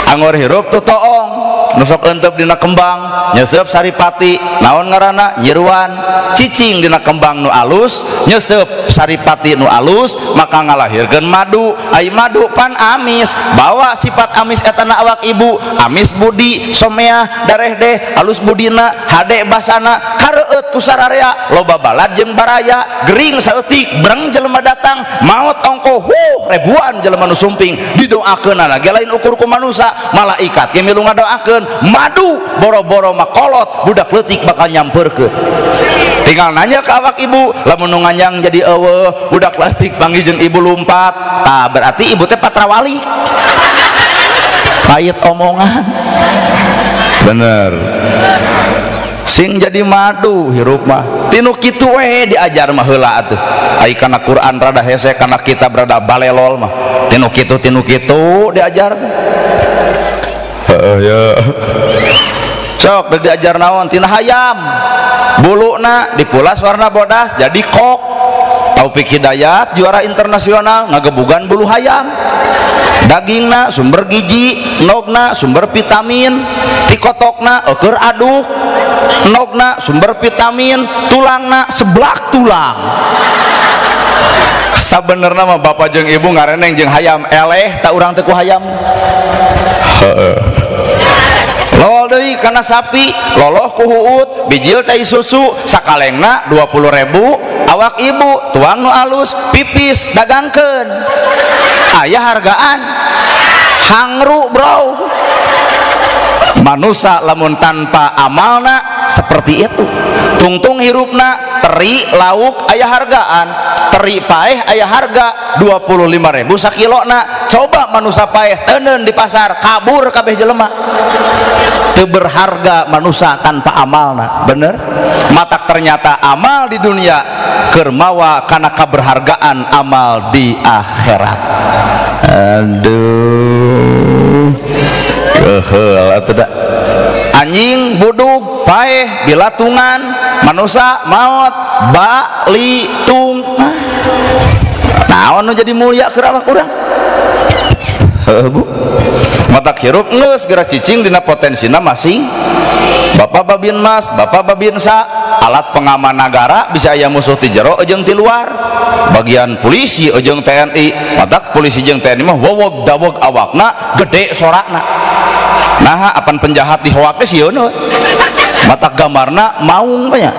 anggur hirup tuh toong nusok eunteup dina kembang nyeseup saripati naon ngaranna nyiruan cicing dina kembang nu alus nyeseup saripati nu alus maka ngalahirkeun madu ai madu pan amis bawa sifat amis eta na awak ibu amis budi someah dareh deh alus budina hade basana kareueut ku sararea loba balad jeung baraya gering saeutik breng jelema datang maot ongko ribuan jelema nu sumping didoakeunana ge lain ukur ku manusia malaikat ge milu ngadoakeun madu boro-boro makolot budak leutik bakal nyampeurkeun tinggal nanya ke awak ibu lamun nu nganyang jadi eueuh budak leutik panggih jeung ibu lumpat berarti ibu teh patrawali payet omongan bener sing jadi madu hirup mah tinu kitu we diajar mah heula atuh ai kana Quran rada hese kana kitab rada balelol mah tinu kitu diajar teh ya sok diajar naon tina hayam buluna dipulas warna bodas jadi kok Taufik Hidayat juara internasional ngagebugan bulu hayam dagingna sumber gizi nogna sumber vitamin tikotokna keur aduk nogna sumber vitamin tulangna seblak tulang sabenerna mah bapak jeung ibu ngareneng jeung hayam eleh tak urang teh ku hayam lol deui kana sapi loloh ku huut bijil cai susu sakalengna 20.000 awak ibu tuang nu alus pipis dagangkeun aya hargaan hangru bro manusia lamun tanpa amalna seperti itu tungtung hirupna teri lauk aya hargaan teri paeh aya harga 25.000 sakilona coba manusia paeh teuneun di pasar kabur kabeh jelema teu berharga manusia tanpa amalna bener matak ternyata amal di dunia keur mawa kana kaberhargaan amal di akhirat aduh keheul atuh da anjing budug paeh bilatungan manusia maot balitung naon nu jadi mulia keur awak urang bu matak hirup geus geura cicing dina potensina masing bapak babin mas bapak babin sa alat pengaman negara bisa aya musuh ti jero jeung ti luar bagian polisi jeung TNI matak polisi jeung TNI mah wowog dawog awakna gede sorakna nah apan penjahat di hoak sieun matak gambarna maung banyak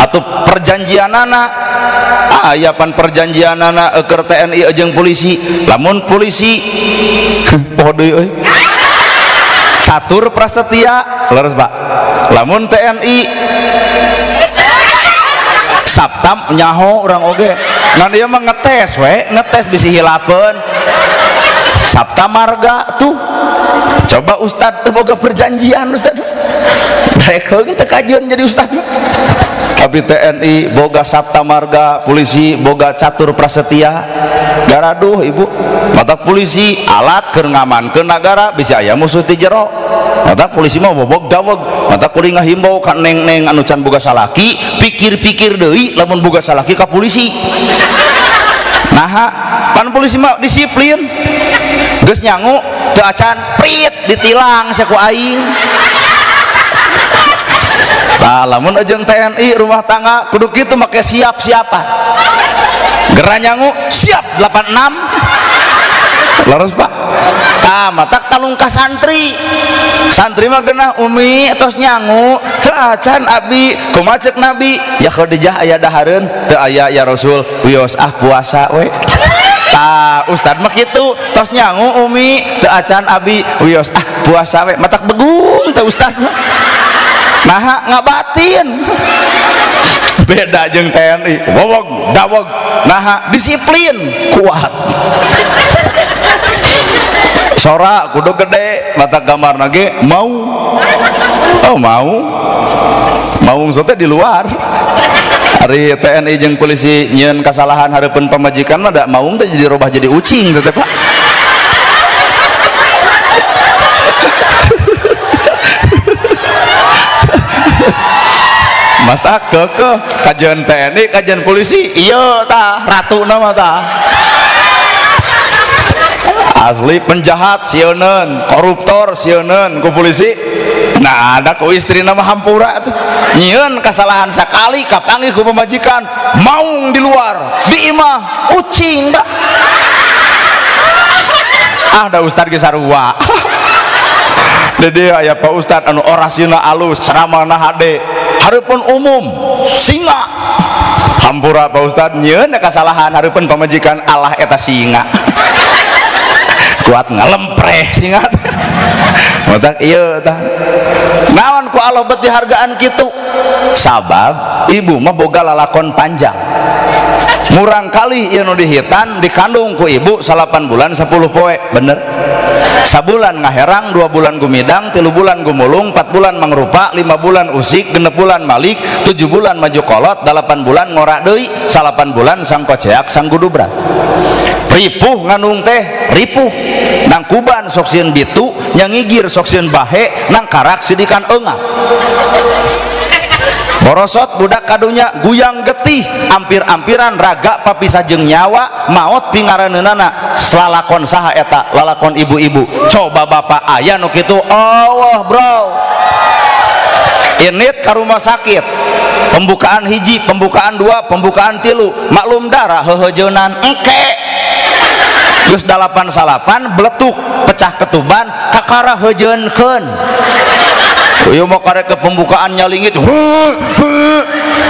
atau perjanjianana aya pan perjanjianana keur TNI jeung polisi lamun polisi poho deui euy catur prasetya leres Pak lamun TNI saptam nyaho urang oge ngan ieu mah ngetes we ngetes bisi hilapeun sabta marga tuh coba ustad teu boga perjanjian ustad daek heung teu kajian jadi ustad tapi TNI boga sabta marga polisi boga catur prasetya garaduh ibu mata polisi alat keur ngamankeun nagara bisa aya musuh ti jero mata polisi mah bobog daweg mata kuring ngahimbau ka neng-neng anu can boga salaki pikir-pikir deui lamun boga salaki ka polisi nah pan polisi mah disiplin geus nyangu teu acan prit ditilang saku aing nah lamun jeung TNI rumah tangga kudu kitu make siap-siapan geura nyangu siap 86 leres Pak matak talung ka santri mah geunah umi tos nyangu teu acan abi kumaha ceuk nabi ya Khadijah aya dahareun teu aya ya Rasul wios puasa we ustad mah kitu tos nyangu umi teu acan abi wios puasa we matak begung teh ustad nah ngabatin beda jeung TNI wowog dawog nah disiplin kuat sora kudu gede mata gambar nage mau sote di luar hari TNI jeung polisi nyeun kasalahan hareupeun pamajikan mah da maung teh jadi robah jadi ucing teh Pak mata kekeh kajian TNI kajian polisi iya tah ratu nama tah asli penjahat sieuneun koruptor sieuneun ku polisi nah ada ku istri nama hampura tuh nyieun kesalahan sakali kapanggih ku pemajikan maung di luar di imah ucing dah da ustad ge sarua dede aya Pak Ustad anu orasina alus ceramahna hade hareupeun umum singa hampura Pak Ustad nyieun kasalahan hareupeun pamajikan Allah eta singa kuat ngalempreh singa motak ieu tah naon ku Allah bet dihargaan kitu sabab ibu mah boga lalakon panjang murang kali ieu nu dihitan dikandung ku ibu 8 bulan 10 poe bener sabulan ngaherang 2 bulan gumidang 3 bulan gumulung 4 bulan mangrupa 5 bulan usik 6 bulan malik 7 bulan maju kolot 8 bulan ngora deui 8 bulan sang koceak sang gudubrat ripuh ngandung teh ripuh nang kuban sok sieun bitu nyangigir sok sieun bahe nang karak sidikan eungah borosot budak kadunya guyang getih ampir-ampiran raga papisah jeung nyawa maot pingareunana lalakon saha eta lalakon ibu-ibu coba bapak aya nu kitu Allah bro init ka rumah sakit pembukaan hiji pembukaan 2 pembukaan 3 maklum darah heuheueunan engke geus 8 salapan beletuk pecah ketuban kakara heujeunkeun ieu mah karek ke pembukaan nyalingit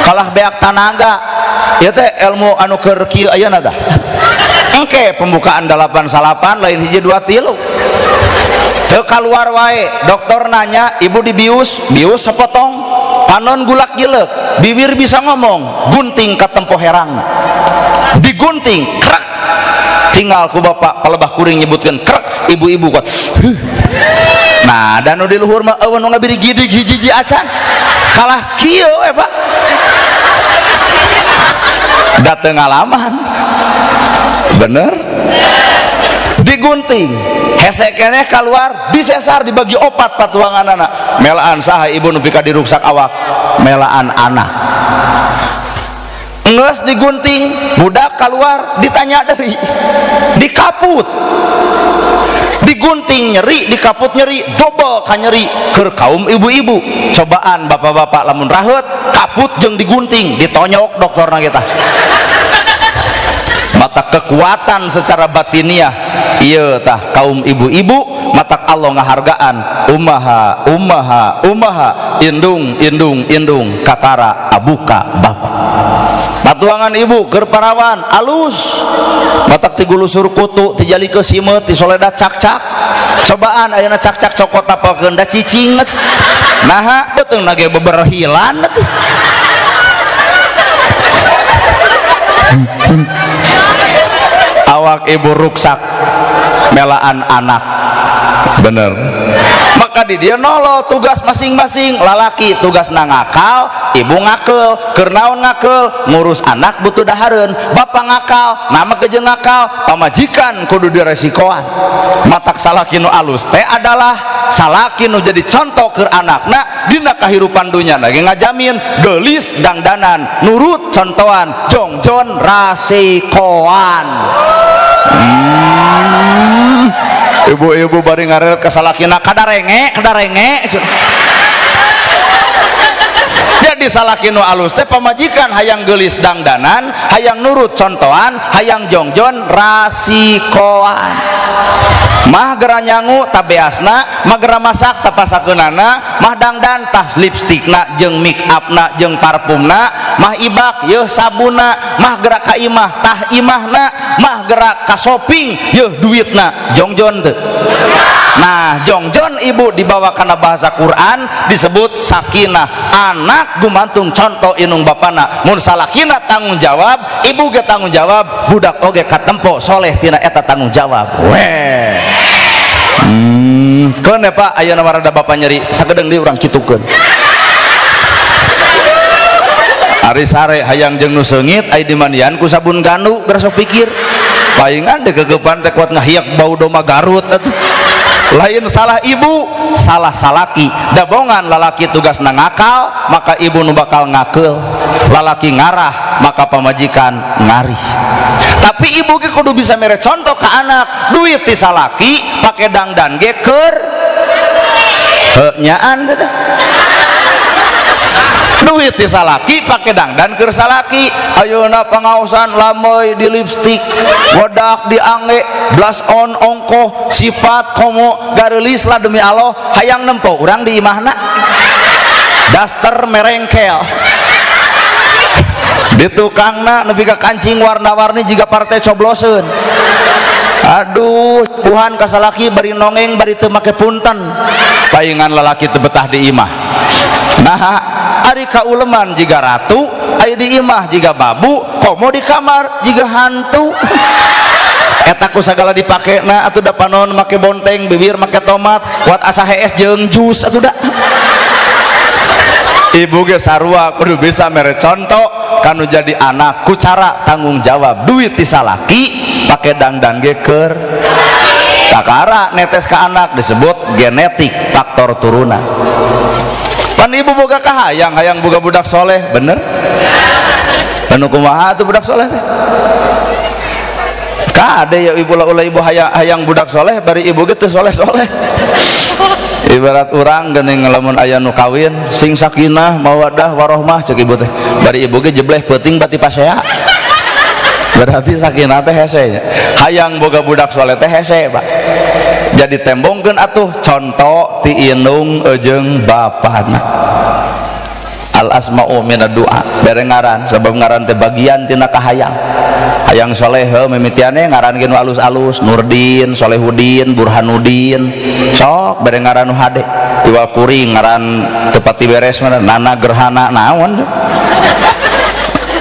kalah beak tanaga ieu teh ilmu anu keur kieu ayeuna tah engke pembukaan 8 salapan lain hiji 2 3 teu kaluar wae dokter nanya ibu dibius bius sepotong panon gulak jeuleuh bibir bisa ngomong gunting ka tempo herangna digunting krek tinggal ku bapak palebah kuring nyebutkeun krek ibu-ibu kuat nah dan di luhur mah eueun nu ngabiri gidig hiji-hiji acan kalah kieu we Pak da teu ngalaman bener digunting hese keneh keluar disesar dibagi opat patuanganana melaan saha ibu nu pika diruksak awak melaan anak ngeus digunting budak keluar ditanya deui dikaput digunting nyeri dikaput nyeri double ka nyeri keur kaum ibu-ibu cobaan bapak-bapak lamun raheut kaput jeung digunting ditonyok dokterna kita mata kekuatan secara batiniah iya tah kaum ibu-ibu mata Allah ngahargaan ummaha indung kakara abuka bapak patuangan ibu keur parawan alus matak ti gulusur kutu ti jali ke simet ti soleda cak-cak cobaan ayeuna cak-cak cokot apalkeun da cicing naha beuteung nage beberhilan awak ibu ruksak melaan anak bener maka di dia nolo tugas masing-masing lalaki tugas ngakal ibu ngakel keur naon ngakel ngurus anak butuh dahareun bapak ngakal nama keje ngakal pamajikan kudu diresikoan matak salaki nu alus teh adalah salaki nu jadi contoh keur anakna dina kahirupan dunya lagi ngajamin geulis dangdanan nurut contohan jongjon rasikoan ibu-ibu bari ngarel ke salakina kadarenge jadi salakinu alus teh pamajikan hayang geulis dangdanan hayang nurut contohan hayang jongjon rasikoan mah gera nyangu tabeasna mah gera masak tapasakeunana mah dangdan tah lipstikna jeung make upna jeung parfumna mah ibak yeuh sabuna mah gera ka imah tah imahna mah gera ka shopping yeuh duitna jongjon teu nah jongjon ibu dibawa kana bahasa Quran disebut sakinah anak gumantung contoh inung bapana mun salakina tanggung jawab ibu ge tanggung jawab budak oge katempo soleh tina eta tanggung jawab weh keun ya Pak ayeuna marada bapak nyeri sagedeung deui urang kitukeun ari sare hayang jeung nu seungit aya dimandian ku sabun gandu geura sok pikir palingan deh kegepan teh kuat ngahiak bau doma Garut atuh lain salah ibu salah salaki dabongan lalaki tugas ngakal maka ibu nu bakal ngakeul lalaki ngarah maka pamajikan ngarih tapi ibu ge kudu bisa mere contoh ke anak duit ti salaki pake dangdan ge keur nyaan teh duit ti salaki pake dangdan keur salaki ayeuna pangaosan lamoy di lipstik wadak di ange blush on ongkoh sifat komo gareulis lah demi Allah hayang nempo urang di imahna daster merengkel di tukangna nepi ka kancing warna-warni jiga partai cobloseun aduh Tuhan kasalaki bari nongeng bari teu make punten paingan lalaki teu betah di imah nah ari kauleman jiga ratu aya di imah jiga babu komo di kamar jiga hantu eta ku sagala dipakena atuh da panon make bonteng bibir make tomat kuat asa hees jeung jus atuh da ibu ge sarua kudu bisa mere contoh kanu jadi anak ku cara tanggung jawab duit ti salaki pake dangdan ge keur kakara netes ka anak disebut genetik faktor turunan pan ibu boga kahayang hayang boga budak soleh bener anu kumaha tuh budak soleh teh kade ya ibu ulah ibu hayang budak soleh bari ibu ge teu soleh-soleh ibarat urang geuning lamun aya nu kawin sing sakinah mawaddah warohmah ceuk ibu teh bari ibu ge jebleh peuting bati pasea berarti sakinah teh hese hayang boga budak soleh teh hese Pak jadi tembongkeun atuh contoh ti indung jeung bapana al asma'u minad du'a bere ngaran sabab ngaran teh bagian tina kahayang hayang soleh mimitiane ngaran ge nu alus-alus Nurdin Solehudin Burhanuddin sok bere ngaran nu hade iwal kuring ngaran teu pati beres mah Nana Gerhana naon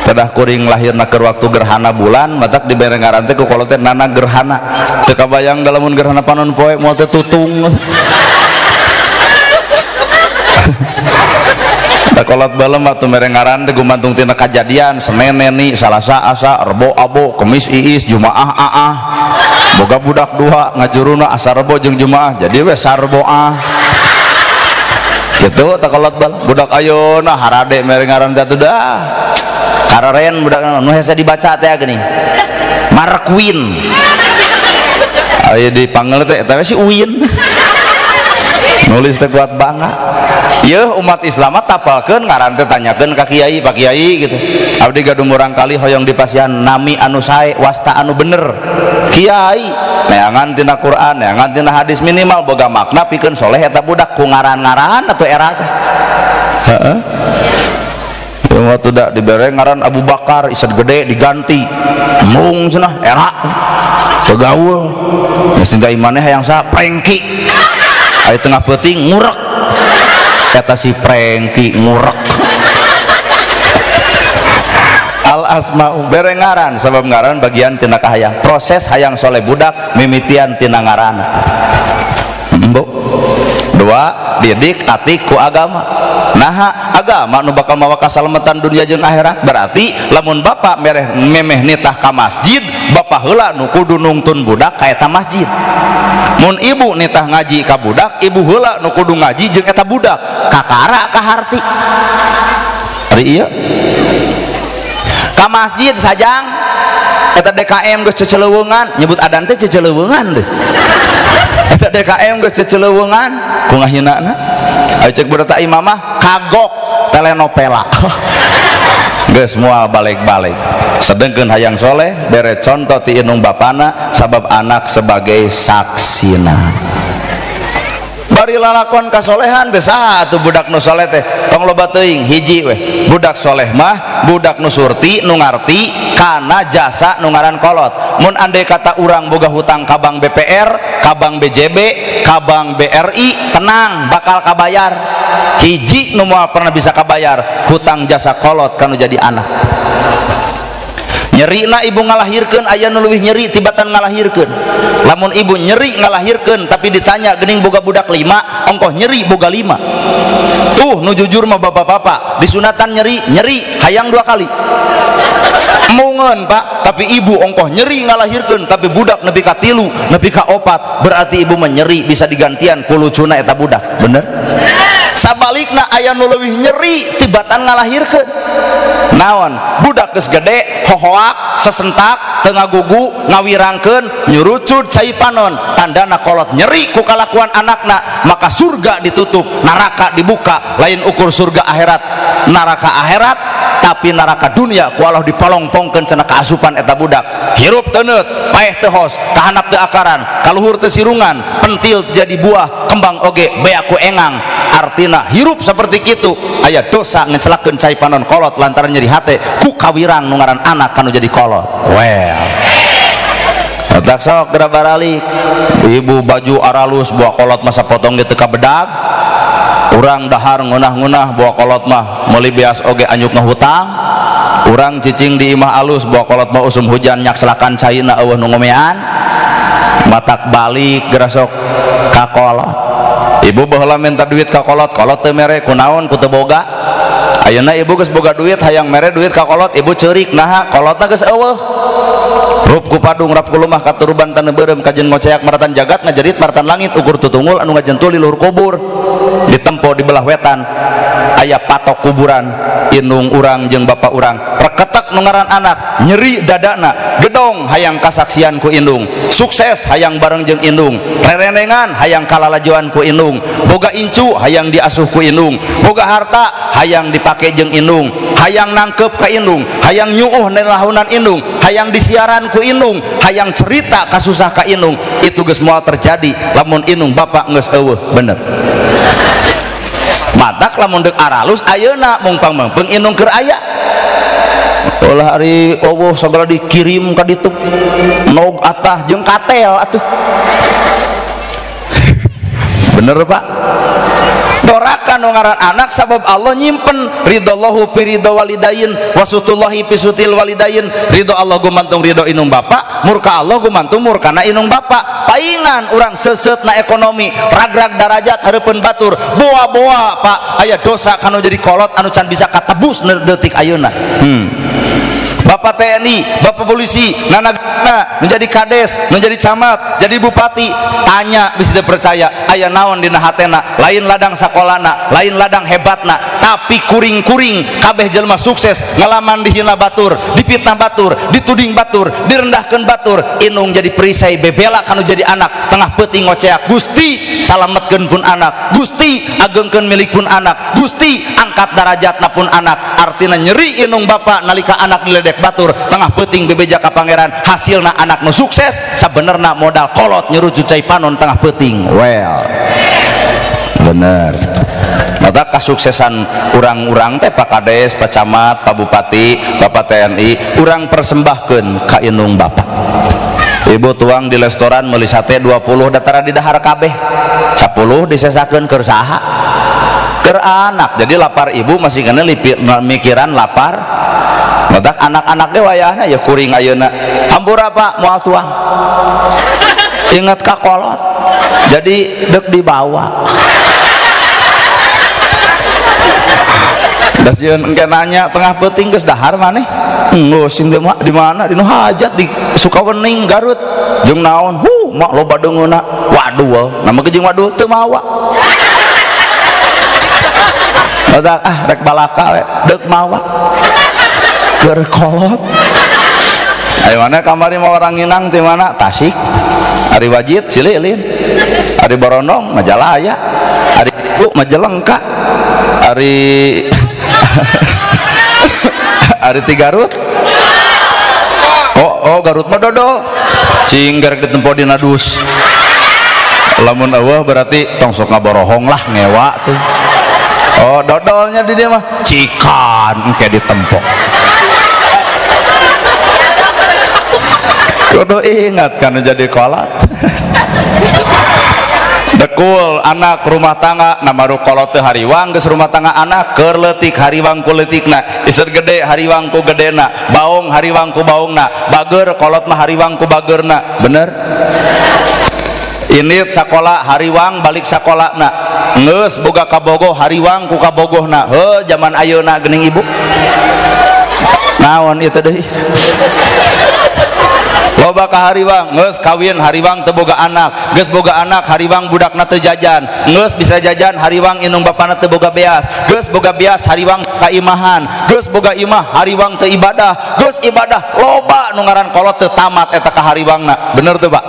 kedah kuring lahirna keur waktu gerhana bulan matak dibere ngaran teh ku kolot teh Nana Gerhana teu kabayang da lamun gerhana panon poe moal teh tutung da kolot balem atuh mere ngaran teh gumantung tina kajadian Senin neni Salasa asa Rebo abo Kemis iis Jumaah aah boga budak dua ngajuruna asa Rebo jeung Jumaah jadi we sarboah gitu tak kolot bal budak ayeuna harade mere ngaran teh atuh dah kareren budak nu hese dibaca teh geuning Marquin aya dipanggil teh eta si Uin nulis teh kuat bangga. Yeuh umat Islam tapalkeun ngaran teh tanyakeun ka kiai, Pak Kiai gitu. Abdi gadung urang kali hoyong dipasihan nami anu sae, wasta anu bener. Kiai neangan tina Quran, neangan tina hadis minimal boga makna pikeun soleh eta budak ku ngaran-ngaran atau era teh. Heeh. Waktu dak dibere ngaran Abu Bakar isad gede diganti. Mung cenah era. Tegaul. Geus tinggal imaneh hayang sa prengki. Aya tengah peuting ngurek. Eta si prengki ngurek. Al asma'u bere ngaran sabab ngaran bagian tina kahayang. Proses hayang soleh budak mimitian tina ngaran. Embok. Dua, didik atik ku agama. Nah, agama nu bakal mawa kasalametan dunia jeung akhirat. Berarti lamun bapak memeh nitah ka masjid, bapak heula nu kudu nungtun budak ka eta masjid. Mun ibu nitah ngaji ka budak, ibu heula nu kudu ngaji jeung eta budak. Kakara ka harti. Ari ieu. Ka masjid sajang eta DKM geus ceceleuweungan, nyebut adan teh ceceleuweungan deh. Eta DKM geus ceceleuweungan ku ngahinana. Aya cek berita imamah kagok telenovela. Geus moal balik-balik. Sedengkeun hayang soleh bere contoh ti inung bapana sabab anak sebagai saksina. Bari lalakon kasolehan besa atuh budak nu soleh teh tong loba teuing hiji we budak soleh mah budak nu surti nu ngarti kana jasa nu ngaran kolot. Mun andai kata urang boga hutang ka bank BPR, ka bank BJB, ka bank BRI, tenang bakal kabayar. Hiji nu moal pernah bisa kabayar hutang jasa kolot kanu jadi anak. Nyeri na ibu ngalahirkeun aya nu leuwih nyeri tibatan ngalahirkeun. Lamun ibu nyeri ngalahirkeun tapi ditanya geuning boga budak 5, ongkoh nyeri boga 5. Tuh nu jujur mah bapak-bapak, disunatan nyeri hayang 2 kali. Mungeun Pak, tapi ibu ongkoh nyeri ngalahirkeun tapi budak nepi ka 3, nepi ka 4, berarti ibu menyeri bisa digantian ku lucuna eta budak. Bener? Sabalikna aya nu leuwih nyeri tibatan ngalahirkeun. Naon budak geus gede hohoak sesentak tengah gugu ngawirangkeun nyurucud cai panon tandana kolot nyeri ku kalakuan anakna maka surga ditutup neraka dibuka. Lain ukur surga akhirat neraka akhirat tapi neraka dunia ku Allah dipolong-pongkeun cenah kaasupan eta budak. Hirup teu neut paeh teu hos kahandap teu akaran kaluhur teu sirungan pentil teu jadi buah kembang oge bea ku engang. Artina hirup seperti kitu aya dosa ngecelakeun cai panon kolot lantaran nyeri hate ku kawirang nu ngaran anak kanu jadi kolot. Well tak sok geura baralik ibu baju aralus buah kolot masa potong di teu ka bedag urang dahar ngunah-ngunah buah kolot mah meuli beas oge anyukna hutang urang cicing di imah alus buah kolot mah usum hujan nyak celakan caina eueuh nu ngomean matak balik geura sok ka kolot. Ibu baheula minta duit ka kolot teu mere kunaon ku teu boga. Ayeuna ibu geus boga duit hayang mere duit ka kolot ibu ceurik naha kolotna geus eueuh. Rup ku padung rap ku lumah katuruban taneuh beureum kajen ngoceak maratan jagat ngajerit maratan langit ukur tutungul anu ngajentul di luhur kubur. Ditempo di belah wetan aya patok kuburan indung urang jeung bapak urang reketek nu ngaran anak nyeri dadana gedong hayang kasaksian ku indung sukses hayang bareng jeung indung rerenengan hayang kalalajuan ku indung boga incu hayang diasuh ku indung boga harta hayang dipake jeung indung hayang nangkep ka indung hayang nyuuh nelahunan indung hayang disiaran ku indung hayang cerita kasusah ka indung. Itu geus moal terjadi lamun indung bapak geus eueuh bener. Matak lamun deuk aralus ayeuna mungpang meupeung indung keur aya ulah hari eueuh sagala dikirim ka ditu nog atah jeung katel atuh. Bener Pak dorakan nu ngaran anak sabab Allah nyimpen ridallahu fi ridho walidain wasutullahi fi sutil walidain. Ridho Allah gumantung ridho inung bapak, murka Allah gumantung murkana inung bapak. Paingan urang seuseutna ekonomi ragrag darajat hareupeun batur boa-boa Pak aya dosa kanu jadi kolot anu can bisa katebus detik ayeuna. Bapak TNI, Bapak polisi, nanagna menjadi kades, menjadi camat, jadi bupati, tanya bisa percaya aya naon dina hatena, lain ladang sakolana, lain ladang hebatna, tapi kuring-kuring kabeh jelema sukses ngalaman dihina batur, dipitnah batur, dituding batur, direndahkeun batur, inung jadi perisai bebela kanu jadi anak, tengah peuting ngoceak, Gusti salametkeun pun anak, Gusti agengkeun milik pun anak, Gusti angkat darajatna pun anak. Artina nyeri inung bapak nalika anak diledek batur, tengah peuting bebeja ka pangeran, hasilna anak nu sukses, sabenerna modal kolot nyuruh cucai panon tengah peuting. Well, bener. Mata kesuksesan urang-urang teh Pak Kades, Pak Camat, Pak Bupati, Bapak TNI, urang persembahkeun ka inung bapak. Ibu tuang di restoran meuli sate 20 datara di dahar kabeh, 10 disesakeun keur saha? Keur anak. Jadi lapar ibu masih kena mikiran lapar. Matak anak-anak ge wayahna ya kuring ayeuna. Hampura Pak moal tuang. Ingat ka kolot. Jadi dek dibawa. Da sieun engke nanya tengah peuting geus dahar maneh. Geus di mana? Dinu hajat di Sukawening Garut. Jeung naon? Mak loba deungeuna. Waduh, nama jeung waduh teu mawa. Matak rek balaka we, deuk mawa. Keur kolot. Ayo mana kamari mau orang Inang di mana? Tasik. Ari Wajid Cililin. Ari Borondong Majalaya. Ari Ibu Majalengka. Ari Ari ti Garut. Oh Garut mah dodol. Cing garek ditempo dina dus. Lamun eueuh berarti tong sok ngaborohong lah ngewa tuh. Oh dodolnya di dia mah cikan engke ditempo. Kudu ingat karena jadi kolot. Dekul anak rumah tangga namaru kolot teh hariwang geus rumah tangga anak keur leutik hariwang ku leutikna, iseur gede hariwang ku gedena, baung hariwang ku baungna, bager kolot mah hariwang ku bageurna. Bener? Ini sakola hariwang balik sakolana, ngeus boga kabogoh hariwang ku kabogohna. Heuh zaman ayeuna geuning ibu. Naon ieu deui? Loba ka hariwang geus kawin hariwang teu boga anak, geus boga anak hariwang budakna teu jajan, geus bisa jajan hariwang inung bapana teu boga beas, geus boga beas hariwang kaimahan, geus boga imah hariwang teu ibadah, geus ibadah loba nu ngaran kolot teu tamat eta ka hariwangna. Bener teu Pak?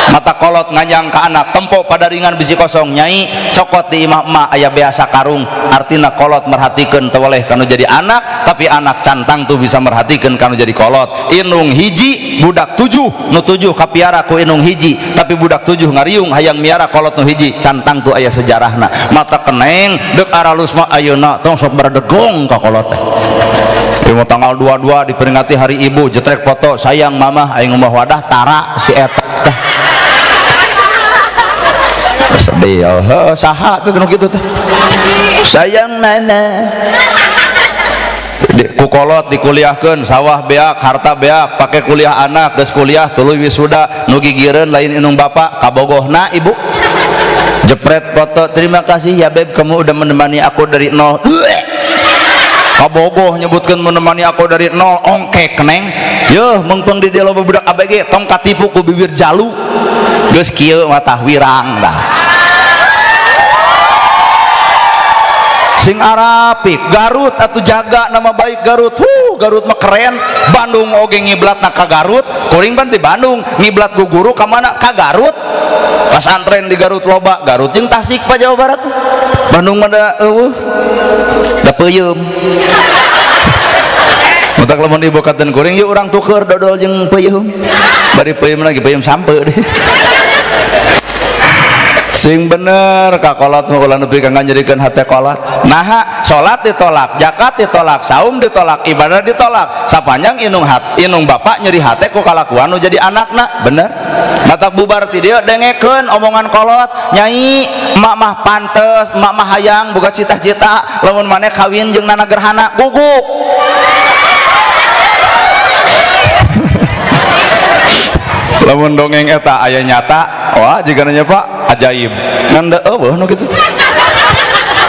Mata kolot nganyang ka anak tempo padaringan bisi kosong nyai cokot di imah emak aya beasa karung. Artina kolot merhatikeun teu weleh kanu jadi anak, tapi anak cantang tuh bisa merhatikeun kanu jadi kolot. Inung hiji budak 7 nu 7 kapiara ku inung hiji, tapi budak 7 ngariung hayang miara kolot nu hiji, cantang tuh aya sejarahna. Mata keneng deuk aralus mah ayeuna tong sok baredegong ka kolot teh. Di tanggal 22 diperingati hari ibu, jetrek foto sayang mama aing ngeumbah wadah tara si eta teh. Sedih saha tuh kitu teh. Sayang nana. Ku kolot dikuliahkeun sawah beak harta beak pake kuliah anak geus kuliah tuluy wisuda nu gigireun lain inung bapak kabogohna ibu. Jepret foto terima kasih ya beb kamu udah menemani aku dari nol. Kabogoh nyebutkeun menemani aku dari nol ongkek neng. Yeuh mengpeng di dia loba budak ABG tong katipu ku bibir jalu. Geus kieu mah tah wirang dah. Sing arapik Garut atuh jaga nama baik Garut. Garut mah keren. Bandung oge ngiblatna ka Garut, kuring pan ti Bandung ngiblat ku guru ka mana? Ka Garut. Pasantren di Garut loba, Garut jeung Tasik pa Jawa Barat. Bandung mah da eueuh da peuyeum. Mutak lamun ibu katen kuring yeuh urang tuker dodol jeung peuyeum. Bari peuyeum lagi peuyeum sampe deh. Sing bener ka kolot mah ulah nepi ka ngajadikeun hate kolot. Naha salat ditolak, zakat ditolak, saum ditolak, ibadah ditolak. Sapanjang inung bapak nyeri hate ku kalakuan nu jadi anakna. Bener? Matak bubar ti dieu dengekeun omongan kolot. Nyai emak mah pantes, emak mah hayang boga cita-cita lamun maneh kawin jeung nana gerhana guguk. Lamun dongeng eta aya nyata, wah jika nanya Pak ajaib nanda eueuh nu kitu teh.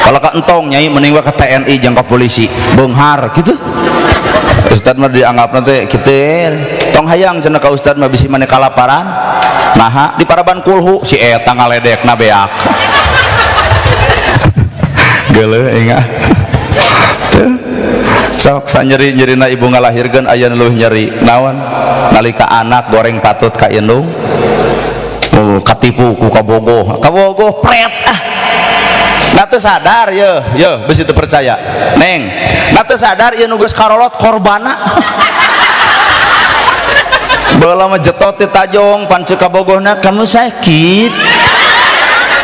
Kalau ka entong nyai mending we ka TNI jeung ka polisi beunghar kitu. Ustad mah dianggap nanti kita tong hayang cenah ka ustad mah bisi maneh kalaparan nah di paraban kulhu si eta ngaledekna beak geuleuh ingat sok sanyeri-nyerina ibu ngalahirkeun aya nu leuwih nyeri naon nalika anak goreng patut ka indung katipu ku kabogoh pret na teu sadar ye bisi teu percaya neng na teu sadar ieu nu geus karolot korbana baheula mah jetot ti tajong pan ceuk kabogohna kamu sakit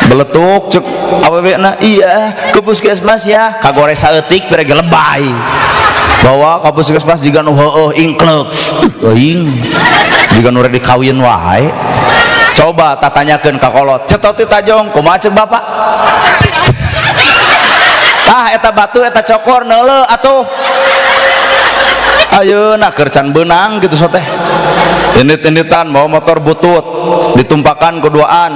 beletuk cek awewena iya ke puskesmas ya kagore saeutik pirege lebay bawa ka puskesmas jiga nu heueuh ingklek euing jiga nu rek dikawin wae coba tatanyakeun ka kolot cetot ti tajong kumaha ceuk bapak tah eta batu eta cokor neuleuh atuh ayeuna keur can beunang gitu so teh indit-inditan bawa motor butut ditumpakan keduaan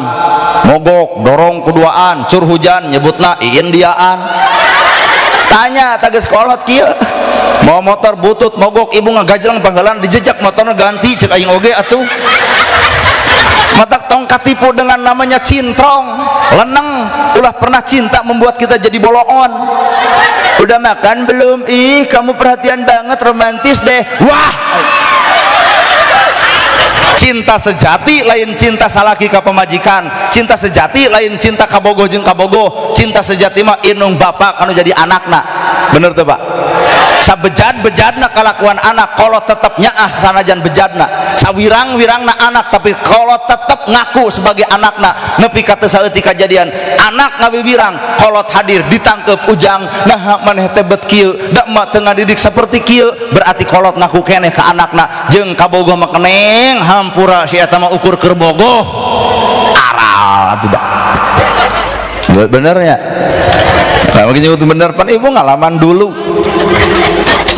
mogok dorong keduaan cur hujan nyebutna iin diaan tanya tages kolot kieu bawa motor butut mogok ibu ngagajlang panggalan dijejak motornya ganti cek aing oge atuh matak tong katipu dengan namanya cintrong leneng ulah pernah cinta membuat kita jadi bolongan udah makan belum ih kamu perhatian banget romantis deh wah cinta sejati lain cinta salaki ka pemajikan cinta sejati lain cinta kabogoh jeung kabogoh cinta sejati mah inung bapak kanu jadi anakna bener tuh pak sabejad-bejadna kalakuan anak kolot tetep nyaah sanajan bejadna sawirang-wirangna anak tapi kolot tetep ngaku sebagai anakna nepi ka teu saeutik kajadian anak ngawirang kolot hadir ditangkep ujang nah maneh teh bet kieu da mah teu ngadidik saperti kieu berarti kolot ngaku keneh ka anakna jeung kabogoh mah keneng hampura si eta mah ukur keur bogoh aral atuh da benernya nah begini itu bener pan ibu ngalaman dulu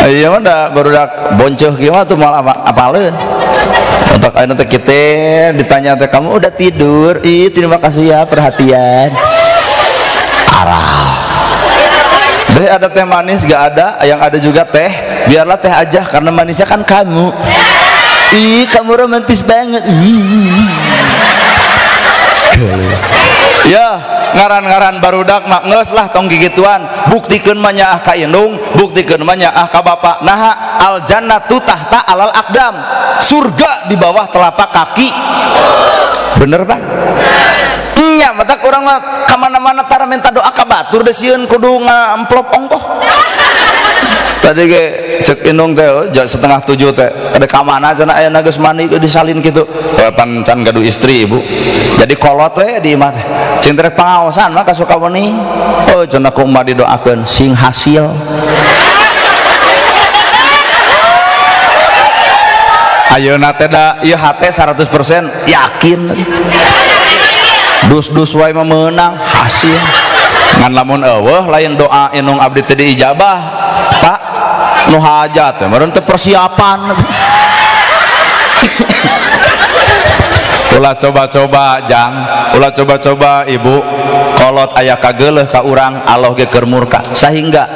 iya mah da barudak boncoh kieu mah tuh malah apaleun untuk anu teh kita ditanya teh kamu udah tidur ih terima kasih ya perhatian arah deh ada teh manis gak ada yang ada juga teh biarlah teh aja karena manisnya kan kamu ih kamu romantis banget ya ngaran-ngaran barudak mak ngeus lah tong gigituan buktikeun mah nyaah ka indung buktikeun mah nyaah ka bapak naha al jannatu tahta alal aqdam surga di bawah telapak kaki bener pak nya matak urang mah ka mana-mana tara minta doa ka batur deh sieun kudu ngamplop ongkoh tadi ge cek indung teh jam 6:30 teh ada ka mana cenah aya geus mandi disalin kitu pan can gaduh istri ibu jadi kolot we di imah teh cing teh pangaosan mah ka Sukabumi oh cenah ku umah didoakeun sing hasil ayeuna teh da ieu hate 100% yakin dus-dus wae mah meunang hasil ngan lamun eueuh lain doa inung abdi teh diijabah pak nu hajat teh meureun teh persiapan ulah coba-coba jang ulah coba-coba ibu kolot aya kageuleuh ka urang Allah ge keur murka sehingga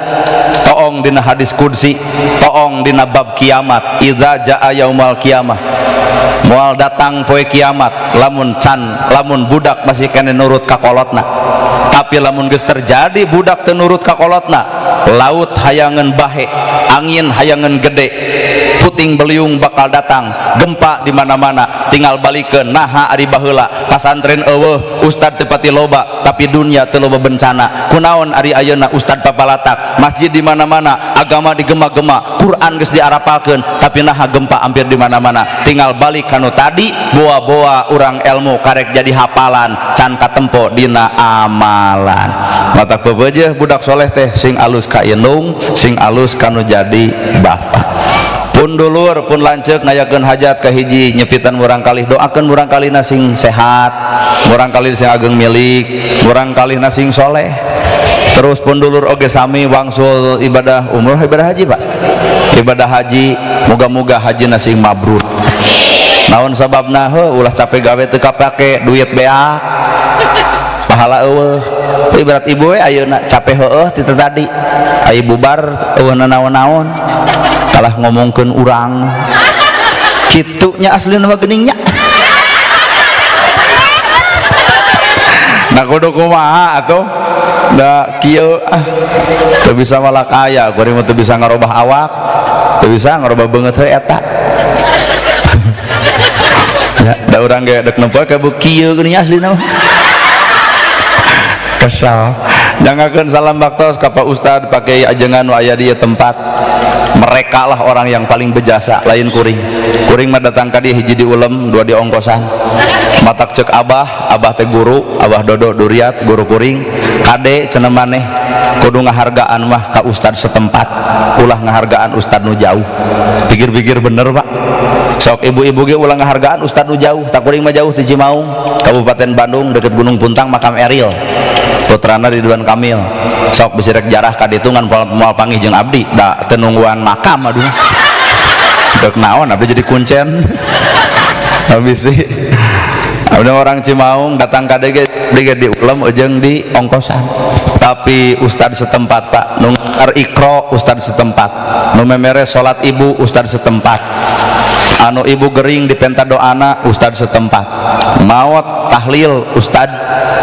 toong dina hadis qudsi toong dina bab kiamat idza jaa yaumal kiamah moal datang poe kiamat lamun budak masih kene nurut ka kolotna tapi lamun geus terjadi budak teu nurut ka kolotna laut hayangan bahe angin hayangan gede puting beliung bakal datang gempa di mana-mana tinggal balikeun naha ari baheula pasantren eueuh ustad teu pati loba tapi dunia teu loba bencana kunaon ari ayeuna ustad papalatak masjid di mana-mana agama digema-gema Quran geus diarapalkeun tapi naha gempa hampir di mana-mana tinggal balik kanu tadi boa-boa urang ilmu karek jadi hafalan can katempo dina amalan mata bebeujeuh budak soleh teh sing alus ka indung sing alus kanu jadi bapak pun dulur pun lanceuk ngayakeun hajat ka hiji nyepitan murang kalih doakeun murang kalihna sing sehat murang kalih sing ageng milik murang kalihna sing soleh terus pun dulur oge sami wangsul ibadah umroh ibadah haji pak ibadah haji moga-moga hajina sing mabrur naon sababna heuh ulah capek gawe teu kapake duit beak pahala eueuh ibarat ibu ayeuna capek heueuh ti tadi aya bubar eueuh naon-naon kalah ngomongkeun urang kitunya aslina mah geuning nya. Nah kudu kumaha atuh da kieu teu bisa malak aya kuring mah teu bisa ngarobah awak teu bisa ngarobah beungeut heuh eta. Ya da urang ge dek nempo ka bu kieu geuning aslina mah kesal. Jangankan salam baktos ka Pak Ustad pakai ajengan nu aya di tempat. Mereka lah orang yang paling berjasa lain kuring. Kuring mah datang ka dieu hiji di ulem dua di ongkosan. Matak cek abah teh guru, abah Dodo Duriat guru kuring. Kade cenah maneh kudu ngahargaan mah ka ustad setempat. Ulah ngahargaan ustad nu jauh. Pikir-pikir bener Pak. Sok ibu-ibu ge ulah ngahargaan ustad nu jauh. Tak kuring mah jauh ti Cimaung, Kabupaten Bandung deket Gunung Puntang makam Eril. Putrana Ridwan Kamil sok besirek jarah ka ditu ngan moal panggih jeung abdi da teu nungguan makam aduh dek naon abdi jadi kuncen habis sih ada orang Cimaung datang ka DG di ulem jeung di ongkosan tapi ustad setempat Pak nu ngar ikro ustad setempat nu memere salat ibu ustad setempat anu ibu gering dipenta doana ustad setempat maot tahlil ustad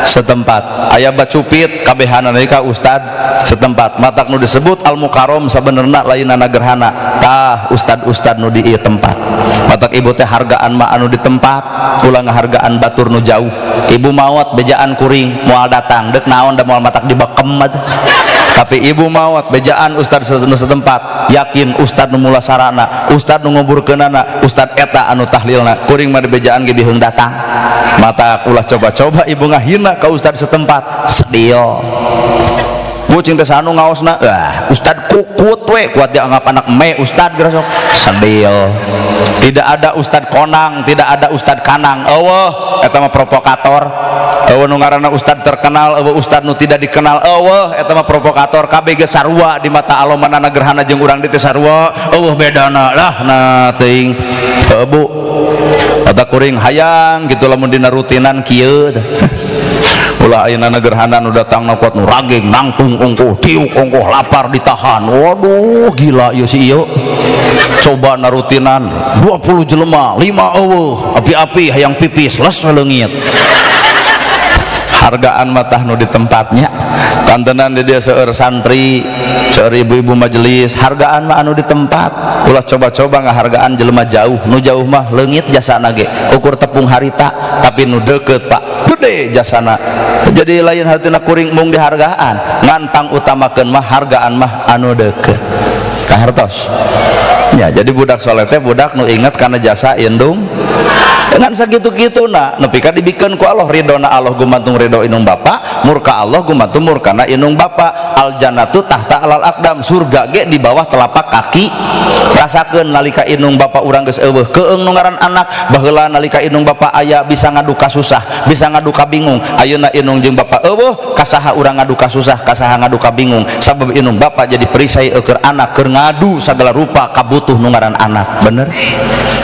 setempat aya bacupit kabehana ka ustad setempat matak nu disebut al mukarom sabenerna lainana gerhana tah ustad-ustad nu di ieu tempat matak ibu teh hargaan mah anu di tempat ulah ngahargaan batur nu jauh ibu maot bejaan kuring moal datang deuk naon da moal matak dibekem tapi ibu maot bejaan ustad setempat yakin ustad nu mula sarana ustad nu nguburkeunana ustad eta anu tahlilna kuring mah bejaan ge biheung datang mata ulah coba-coba ibu ngahina ka ustad setempat sedio kucing teh sanu ngaosna ustad kukut we kuat dianggap anak me ustad geus sok sedio tidak ada ustad konang tidak ada ustad kanang eueuh eta mah provokator eueuh nu ngaranna ustad terkenal eueuh ustad nu tidak dikenal eueuh eta mah provokator kabeh ge sarua di mata alomanana gerhana jeung urang di teh sarua eueuh bedana lah nah teuing bu eta kuring hayang gitu lamun dina rutinan kieu ulah ayeuna gerhana nu datang na kuat nu rageng nangtung ongkoh tiuk ongkoh lapar ditahan waduh gila ieu si ieu coba na rutinan 20 jelema 5 eueuh api-api hayang pipis les leungit hargaan matah nu di tempatnya kantenan di dia seueur santri seueur ibu-ibu majelis hargaan mah anu di tempat ulah coba-coba ngahargaan jelema jauh nu jauh mah leungit jasana ge ukur tepung harita tapi nu deukeut Pak gede jasana jadi lain hartina kuring mung dihargaan ngan pangutamakeun mah hargaan mah anu deukeut kahartos ya jadi budak soleh teh budak nu inget kana jasa indung dengan sakitu-kitu na nepi ka dibikeun ku Allah ridona Allah gumantung ridho inung bapa murka Allah gumantung murkana inung bapa al jannatu tahta alal aqdam surga ge di bawah telapak kaki rasakeun nalika inung bapa urang geus eueuh keung nu ngaran anak baheula nalika inung bapa aya bisa ngadu ka susah bisa ngadu ka bingung ayeuna inung jeung bapa eueuh kasaha urang ngadu ka susah kasaha ngadu ka bingung sabab inung bapa jadi perisai keur anak keur ngadu sagala rupa kabutuh nu ngaran anak bener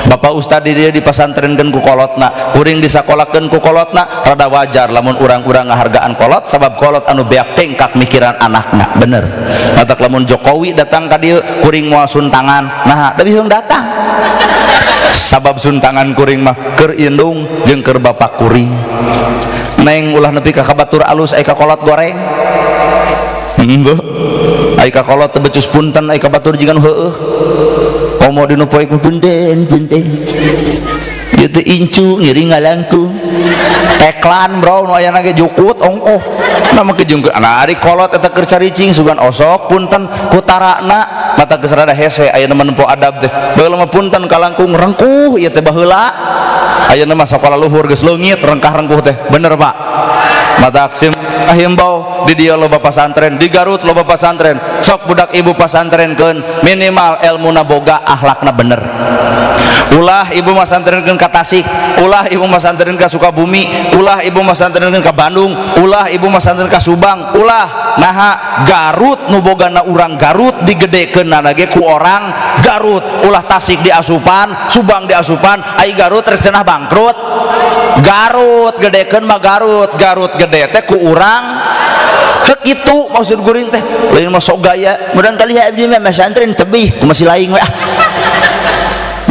Bapak Ustad di dia dipasantrenkeun ku kolotna kuring disakolahkeun ku kolotna rada wajar lamun urang-urang ngahargaan kolot sabab kolot anu beak tengkak mikiran anakna bener matak lamun Jokowi datang ka dieu kuring moal suntangan nah tapi heung datang sabab suntangan kuring mah keur indung jeung keur bapak kuring neng ulah nepi ka kabatur alus aya ka kolot goreng heuh aya ka kolot teu becus punten aya ka batur jigan heueuh komo dinu poe ku punten ieu teh incu ngiring ngalangkung teklan bro nu aya ge jukut ongkoh nama kejungkeun nah ari kolot eta keur caricing sugan osok punten kutarana mata geus rada hese ayeuna menempo adab teh baheula mah punten kalangkung rengkuh ieu teh baheula ayeuna mah sakola luhur geus leungit rengkah rengkuh teh bener Pak mata aksim himbau di dia loba pasantren di Garut loba pasantren sok budak ibu pasantrenkeun minimal ilmuna boga akhlakna bener ulah ibu masantrenkeun ka Tasik ulah ibu masantrenkeun ka Sukabumi ulah ibu masantrenkeun ka Bandung ulah ibu masantrenkeun ka Subang ulah naha Garut nu bogana urang Garut digedekeun ge ku orang Garut ulah Tasik diasupan Subang diasupan ai Garut rek cenah bangkrut Garut gedekeun mah Garut gede teh ku urang Kitu maksud guring teh lain masuk gaya mudah kali ya abdi mah pesantren tebih ku masih lain we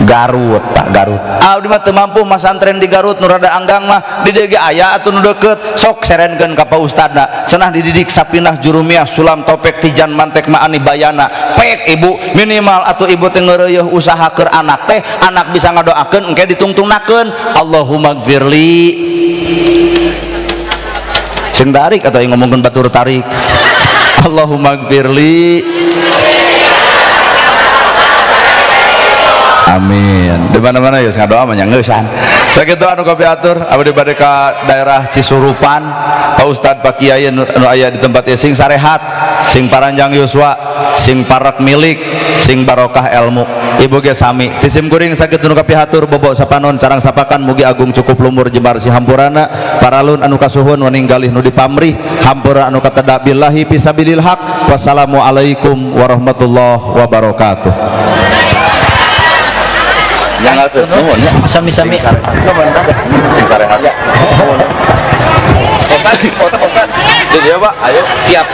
Garut tak Garut abdi mah teu mampu masantren di Garut nu rada anggang mah di dieu ge aya atuh nu deukeut sok serenkeun ka pa ustadna cenah dididik Sapinah Jurumiyah Sulam Topek Tijan Mantek Ma'ani Bayana pek ibu minimal atuh ibu teh ngeureuyeuh usaha keur anak teh anak bisa ngadoakeun engke ditungtungnakeun Allahumma gfirli sing tarik atau yang ngomongin batur tarik Allahumma gfirli amin di mana-mana ya ngadoa mah nya ngeusan sakitu anu kopi atur abdi bade ka daerah Cisurupan Pak Ustad Pak Kiai nu aya di tempat ieu sing sarehat sing paranjang yuswa sing parak milik sing barokah ilmu ibu ge sami tisim kuring sakitu nu kopi atur bobo sapanon sareng sapakan mugi agung cukup lumur jembar si hampurana paralun anu kasuhun waninggalih nu dipamrih hampura anu kateda billahi fisabilil haq wassalamualaikum warahmatullahi wabarakatuh yang atuh nuhun ya sami-sami sarehat ya Ustaz jadi ya Pak ayo siap